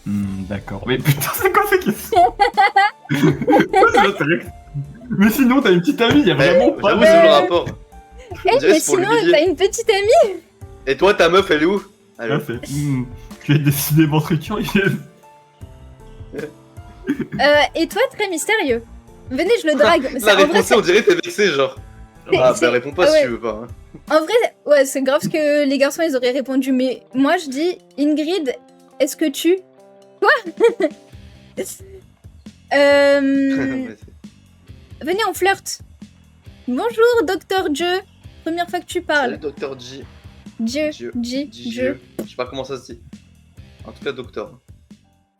D'accord. Mais putain, c'est quoi ces questions? Mais sinon, t'as une petite amie, y a vraiment pas J'avoue, de... c'est le rapport. Eh, On dirait mais c'est pour sinon, l'humilier. t'as une petite amie. Et toi, ta meuf, elle est où? Elle est Ah, où c'est... Tu as décidé votre curieuse. Et toi, très mystérieux. Venez, je le drague. La Ça, en vrai, réponse, on dirait que t'es vexé, genre. C'est- Ah, c'est- bah réponds pas ah si ouais. tu veux pas. Hein. En vrai, ouais, c'est grave ce que les garçons ils auraient répondu, mais moi je dis Ingrid, est-ce que tu. Quoi Ouais, Venez, on flirte. Bonjour, Docteur Joe. Première fois que tu Salut, parles. Docteur J. Dieu, Dieu. Dieu. Dieu. Je sais pas comment ça se dit. En tout cas, docteur.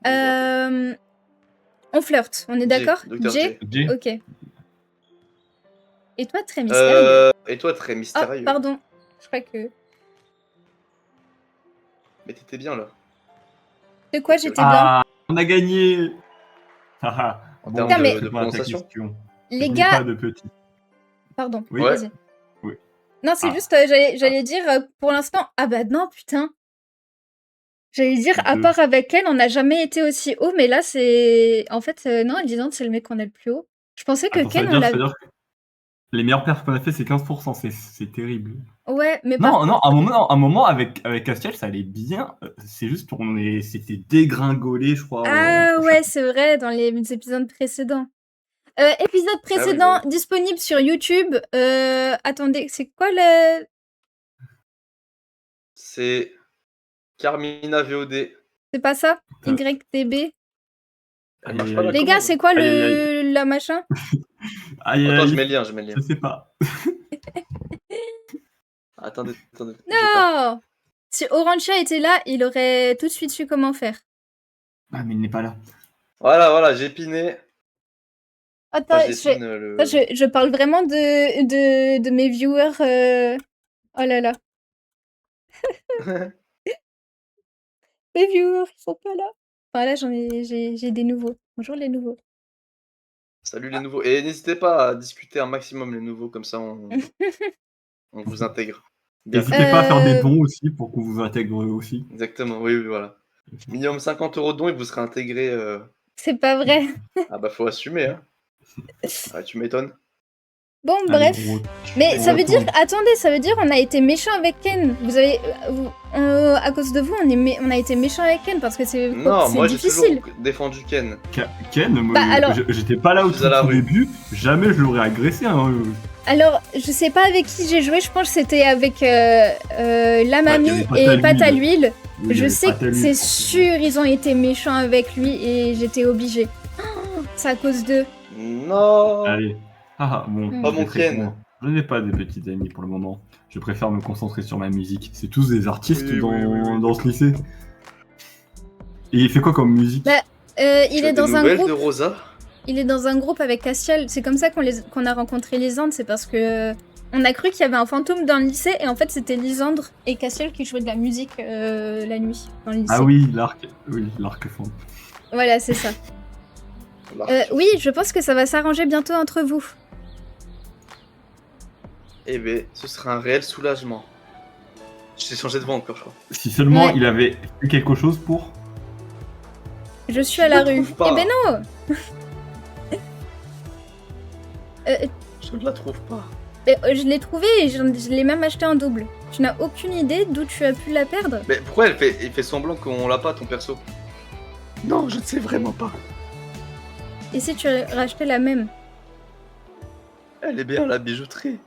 On flirte, on est J, d'accord? Docteur J. J. J. Ok. Et toi, très mystérieux. Et toi, très Ah, mystérieux. pardon. Je crois que. Mais t'étais bien là. De quoi Ok, j'étais ok. bien? Ah, on a gagné. Haha. En Bon, termes de je réponds à ta prononciation. question. Les Je n'ai gars. pas de petit. Pardon. Oui. Ouais. Vas-y. Oui. Non, c'est Ah. juste, j'allais dire pour l'instant. Ah bah non, putain. J'allais dire, à Deux. part avec elle, on n'a jamais été aussi haut, mais là, c'est. En fait, non, Lisande, c'est le mec qu'on a le plus haut. Je pensais que Attends, ça Ken, veut on dire, l'a. ça veut dire que les meilleures perfs qu'on a fait, c'est 15%. C'est terrible. Ouais, mais par Non, non, un moment avec Castiel, ça allait bien. C'est juste c'était dégringolé, je crois. Ah au ouais, chapitre. c'est vrai, dans les épisodes précédents. Épisode Ah oui, précédent bah oui. disponible sur YouTube. Attendez, c'est quoi le... C'est Carmina VOD. C'est pas ça? Putain. YTB. Elle Aïe, marche aïe, pas la aïe. Les gars, commande. c'est quoi Aïe, aïe, aïe. la machin? Aïe, Attends, je aïe. mets le lien, je mets le lien. Je sais pas. Attendez. J'ai pas. Non! Si Orancha était là, il aurait tout de suite su comment faire. Ah, mais il n'est pas là. Voilà, j'ai piné. Attends, Enfin, j'ai pine le... je parle vraiment de mes viewers. Oh là là. Mes viewers, ils sont pas là. Enfin là, j'ai des nouveaux. Bonjour les nouveaux. Salut les nouveaux. Et n'hésitez pas à discuter un maximum les nouveaux, comme ça on vous intègre. Bien. N'hésitez pas à faire des Euh, dons aussi pour qu'on vous intègre aussi. Exactement, oui, voilà. Minimum 50 € de dons et vous serez intégré. C'est pas vrai. Ah bah faut assumer, hein. Ah, tu m'étonnes. Bon, Allez, bref. gros. Mais On ça veut dire, retourne. attendez, ça veut dire on a été méchant avec Ken. Vous avez, à cause de vous, on a été méchant avec Ken parce que c'est Non, moi j'ai difficile. toujours défendu Ken. Ken, moi, Bah, alors- j'étais pas là au Je suis à la tout rue. début. Jamais je l'aurais agressé. Hein. Alors, je sais pas avec qui j'ai joué. Je pense que c'était avec la il y mamie avait et Pâte à Pâte à l'huile. Oui, il y Je avait sais pas que tellement- c'est sûr, ils ont été méchants avec lui et j'étais obligée. Oh, c'est à cause d'eux. Non. Allez. Ah, bon. Oh, je mon vais te répondre. Ken. Je n'ai pas de petits amis pour le moment. Je préfère me concentrer sur ma musique. C'est tous des artistes Oui, dans, oui. dans ce lycée. Et il fait quoi comme musique? Bah, il Tu as est des dans un nouvelles groupe. de Rosa? Il est dans un groupe avec Castiel. C'est comme ça qu'on a rencontré Lisandre. C'est parce que on a cru qu'il y avait un fantôme dans le lycée et en fait c'était Lisandre et Castiel qui jouaient de la musique la nuit dans le lycée. Ah oui, l'arc fond. Voilà, c'est ça. Oui, je pense que ça va s'arranger bientôt entre vous. Eh ben, ce sera un réel soulagement. J'ai changé de voix encore, je crois. Si seulement Ouais. il avait fait quelque chose pour. Je suis à la Je rue. trouve pas. Eh ben non. Je ne la trouve pas. Je l'ai trouvé et je l'ai même acheté en double. Tu n'as aucune idée d'où tu as pu la perdre? Mais pourquoi il fait semblant qu'on l'a pas, ton perso? Non, je ne sais vraiment pas. Et si tu rachetais la même? Elle est bien à la bijouterie.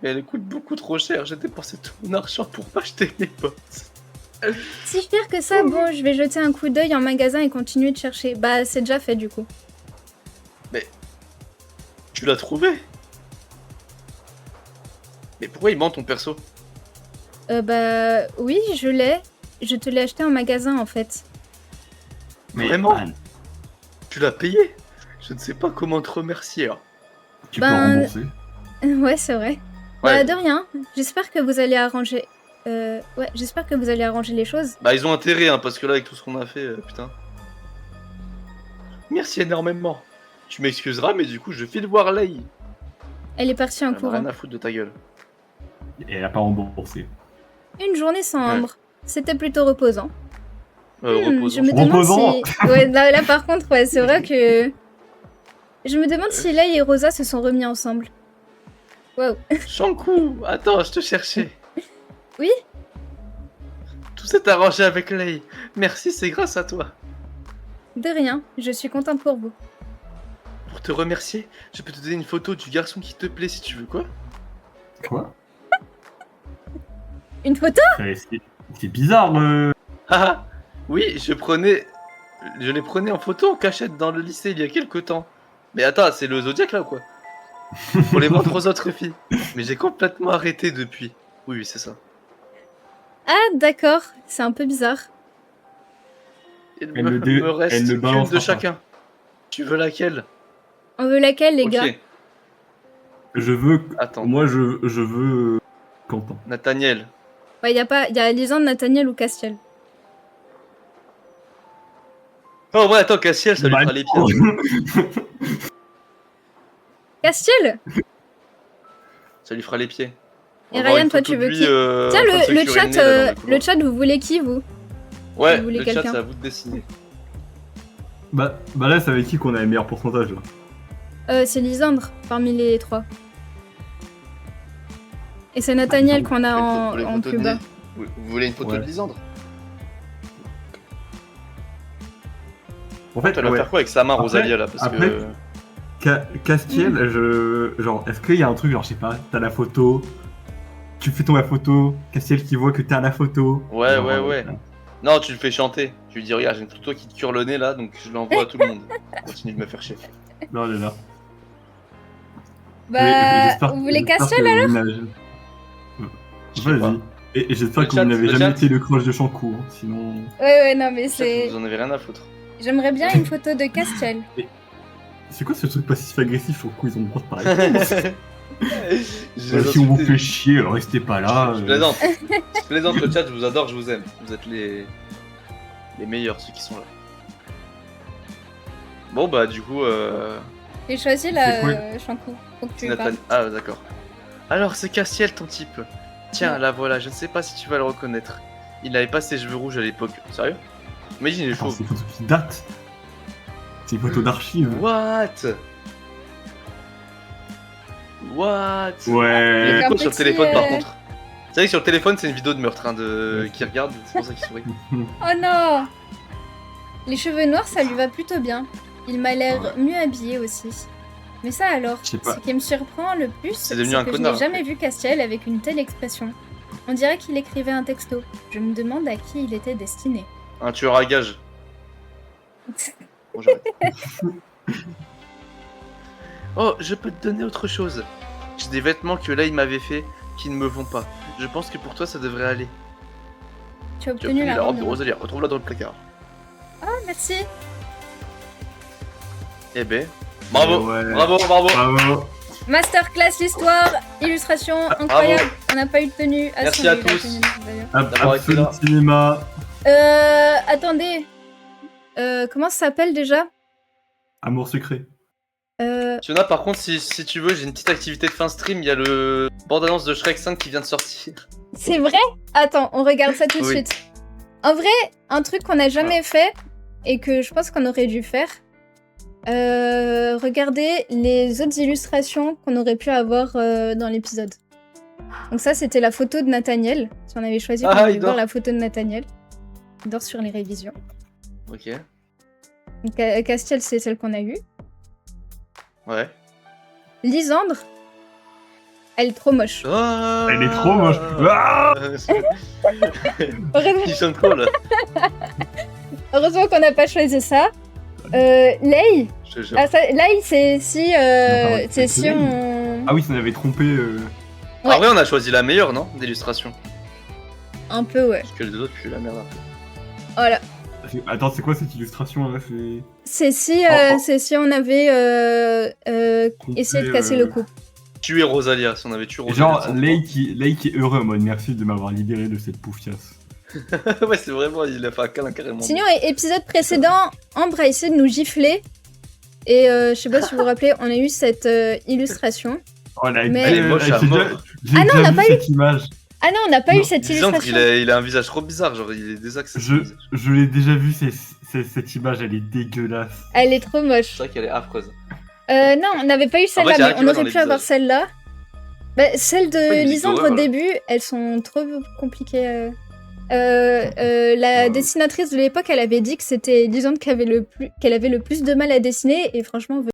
Mais elle coûte beaucoup trop cher. J'ai dépensé tout mon argent pour m'acheter mes bottes. Si cher que ça, bon, je vais jeter un coup d'œil en magasin et continuer de chercher. Bah, c'est déjà fait du coup. Tu l'as trouvé? Mais pourquoi il ment ton perso? Bah, oui, je l'ai. Je te l'ai acheté en magasin en fait. Mais Vraiment ah, Tu l'as payé? Je ne sais pas comment te remercier. Hein. tu Ben, peux rembourser. Ouais, c'est vrai. Bah, Ouais. de rien. J'espère que vous allez arranger. Ouais, j'espère que vous allez arranger les choses. Bah ils ont intérêt, hein, parce que là avec tout ce qu'on a fait, putain. Merci énormément. Tu m'excuseras, mais du coup je file voir Lei. Elle est partie en J'en ai courant. rien à foutre de ta gueule. Et elle a pas remboursé. Une journée sans Ambre. C'était plutôt reposant. Reposons. Je me demande Reposant. si... Ouais, là, par contre, ouais, c'est vrai que... Je me demande si Lei et Rosa se sont remis ensemble. Waouh. Shankou, attends, je te cherchais. Oui? Tout s'est arrangé avec Lei. Merci, c'est grâce à toi. De rien, je suis contente pour vous. Pour te remercier, je peux te donner une photo du garçon qui te plaît si tu veux, quoi. Quoi? Une photo? C'est bizarre. Ah oui, je les prenais en photo en cachette dans le lycée il y a quelques temps. Mais attends, c'est le Zodiac là ou quoi? pour les voir 3 autres filles. Mais j'ai complètement arrêté depuis. Oui, c'est ça. Ah, d'accord. C'est un peu bizarre. Il Elle me, le dé- me reste elle le qu'une balancera de pas. chacun. Tu veux laquelle? On veut laquelle, les Ok, gars? Je veux. attends. Moi, je veux. Quentin. Nathaniel. Ouais, y a Lisandre, Nathaniel ou Castiel. Oh ouais, attends, Cassiel, ça lui Bah, fera les pieds. Castiel! Ça lui fera les pieds. On Et va voir Ryan, une toi, photo tu de veux lui, qui? Tiens, en train de se le curer chat, nez, là, dans le couloir. le chat, vous voulez qui, vous? Ouais, vous voulez le chat, quelqu'un. c'est à vous de dessiner. Bah là, c'est avec qui qu'on a les meilleurs pourcentages là? C'est Lisandre, parmi les 3. Et c'est Nathaniel qu'on a Vous voulez une en photo plus de bas. nez Vous voulez une photo Ouais. de Lisandre? En fait, Tu vas ouais. faire quoi avec sa main, Après- Rosalia, là? Parce après- que... Castiel, genre, est-ce qu'il y a un truc, genre, je sais pas, t'as la photo, tu fais tomber la photo, Castiel qui voit que t'as la photo. Ouais, Genre, ouais. Non, tu le fais chanter. Tu lui dis, regarde, j'ai une photo qui te cure le nez, là, donc je l'envoie à tout le monde. Continue de me faire chier. Non, là. Bah, vous voulez Castiel, alors? Je sais pas. Vas-y. Et j'espère Le que chat- vous n'avez le jamais chat- été le crush de Shankou, hein, sinon... Ouais, non, mais Chat, c'est... Vous en avez rien à foutre. J'aimerais bien une photo de Castiel. C'est quoi ce truc passif-agressif Shankou, ils ont le droit de parler. Je les Si on vous insultais. fait chier, restez pas là. Je plaisante. Je plaisante, le chat, je vous adore, je vous aime. Vous êtes les meilleurs, ceux qui sont là. Bon, bah, du coup, J'ai choisi C'est la quoi Shankou. Faut que tu c'est lui parles. Nathan. Ah, d'accord. Alors, c'est Castiel, ton type. Tiens, là, voilà, je ne sais pas si tu vas le reconnaître. Il n'avait pas ses cheveux rouges à l'époque. Sérieux? Imagine, il est Attends, chauve. c'est une photo qui date. C'est une photo d'archives. What? What? Ouais. Il y a Avec un quoi sur le petit, téléphone, par contre? C'est vrai que sur le téléphone, c'est une vidéo de meurtre, hein, qui regarde, c'est pour ça qu'il sourit. Oh non! Les cheveux noirs, ça lui va plutôt bien. Il m'a l'air mieux habillé aussi. Mais ça alors, Je sais pas. ce qui me surprend le plus, C'est c'est devenu un que je connard, n'ai jamais vu Castiel avec une telle expression. On dirait qu'il écrivait un texto. Je me demande à qui il était destiné. Un tueur à gage. Bon, j'arrête. Oh, je peux te donner autre chose. J'ai des vêtements que là il m'avait fait qui ne me vont pas. Je pense que pour toi ça devrait aller. Tu as Tu as obtenu obtenu la la robe de robe. Rosalia, retrouve-la dans le placard. Ah, merci. Eh ben, bravo, Ouais. bravo. Bravo. Masterclass l'histoire, illustration incroyable. On n'a pas eu de tenue. Ah, Merci si, on a à eu la tous. tenue, d'ailleurs. D'avoir été Absolute là. Cinéma. Attendez. Comment ça s'appelle déjà? Amour secret. Fiona, par contre, si tu veux, j'ai une petite activité de fin stream. Il y a le bande-annonce de Shrek 5 qui vient de sortir. C'est vrai? Attends, on regarde ça tout de Oui. suite. En vrai, un truc qu'on n'a jamais fait et que je pense qu'on aurait dû faire. Regardez les autres illustrations qu'on aurait pu avoir dans l'épisode. Donc ça, c'était la photo de Nathaniel. Si on avait choisi, on Ah, aurait il dû voir dort. la photo de Nathaniel. Il dort sur les révisions. Ok, Donc Castiel, c'est celle qu'on a eue. ouais. Lisandre, elle est trop moche. Ah Elle est trop moche. Ah Heureusement, Il chante trop là. heureusement qu'on n'a pas choisi ça. Lei, Je te jure. ah, ça, Lei, c'est si, pardon, c'est c'est si Lei. on... Ah oui, ça m'avait trompé. Ouais. En vrai, on a choisi la meilleure, non? D'illustration. Un peu, ouais. Parce que les deux autres, puis la merde un peu. Voilà. Attends, c'est quoi cette illustration là? C'est si, Oh, oh. c'est si on avait essayé de casser le couple. Tuer Rosalia, si on avait tué Et Rosalia. genre, sans Lei qui est heureux en mode merci de m'avoir libéré de cette poufiasse. croix. Ouais, c'est vraiment, il a fait un câlin carrément. Sinon, épisode précédent, Ambre a essayé de nous gifler. Et je sais pas si vous vous rappelez, on a eu cette illustration. Oh la Mais- Elle est moche à mort. Ah non, on n'a pas cette image. Ah non, on n'a pas Non, eu cette Lisandre, illustration. il a un visage trop bizarre, genre il est désaxé. Je l'ai déjà vu, cette image, elle est dégueulasse. Elle est trop moche. C'est vrai qu'elle est affreuse. Non, on n'avait pas eu celle-là, j'ai rien mais qui on va aurait dans pu avoir l'épisode. celle-là. Bah, celle de Ouais, une musique Lisandre d'horreur, au là. début, elles sont trop compliquées. La dessinatrice de l'époque, elle avait dit que c'était Lisandre qui avait le plus de mal à dessiner, et franchement,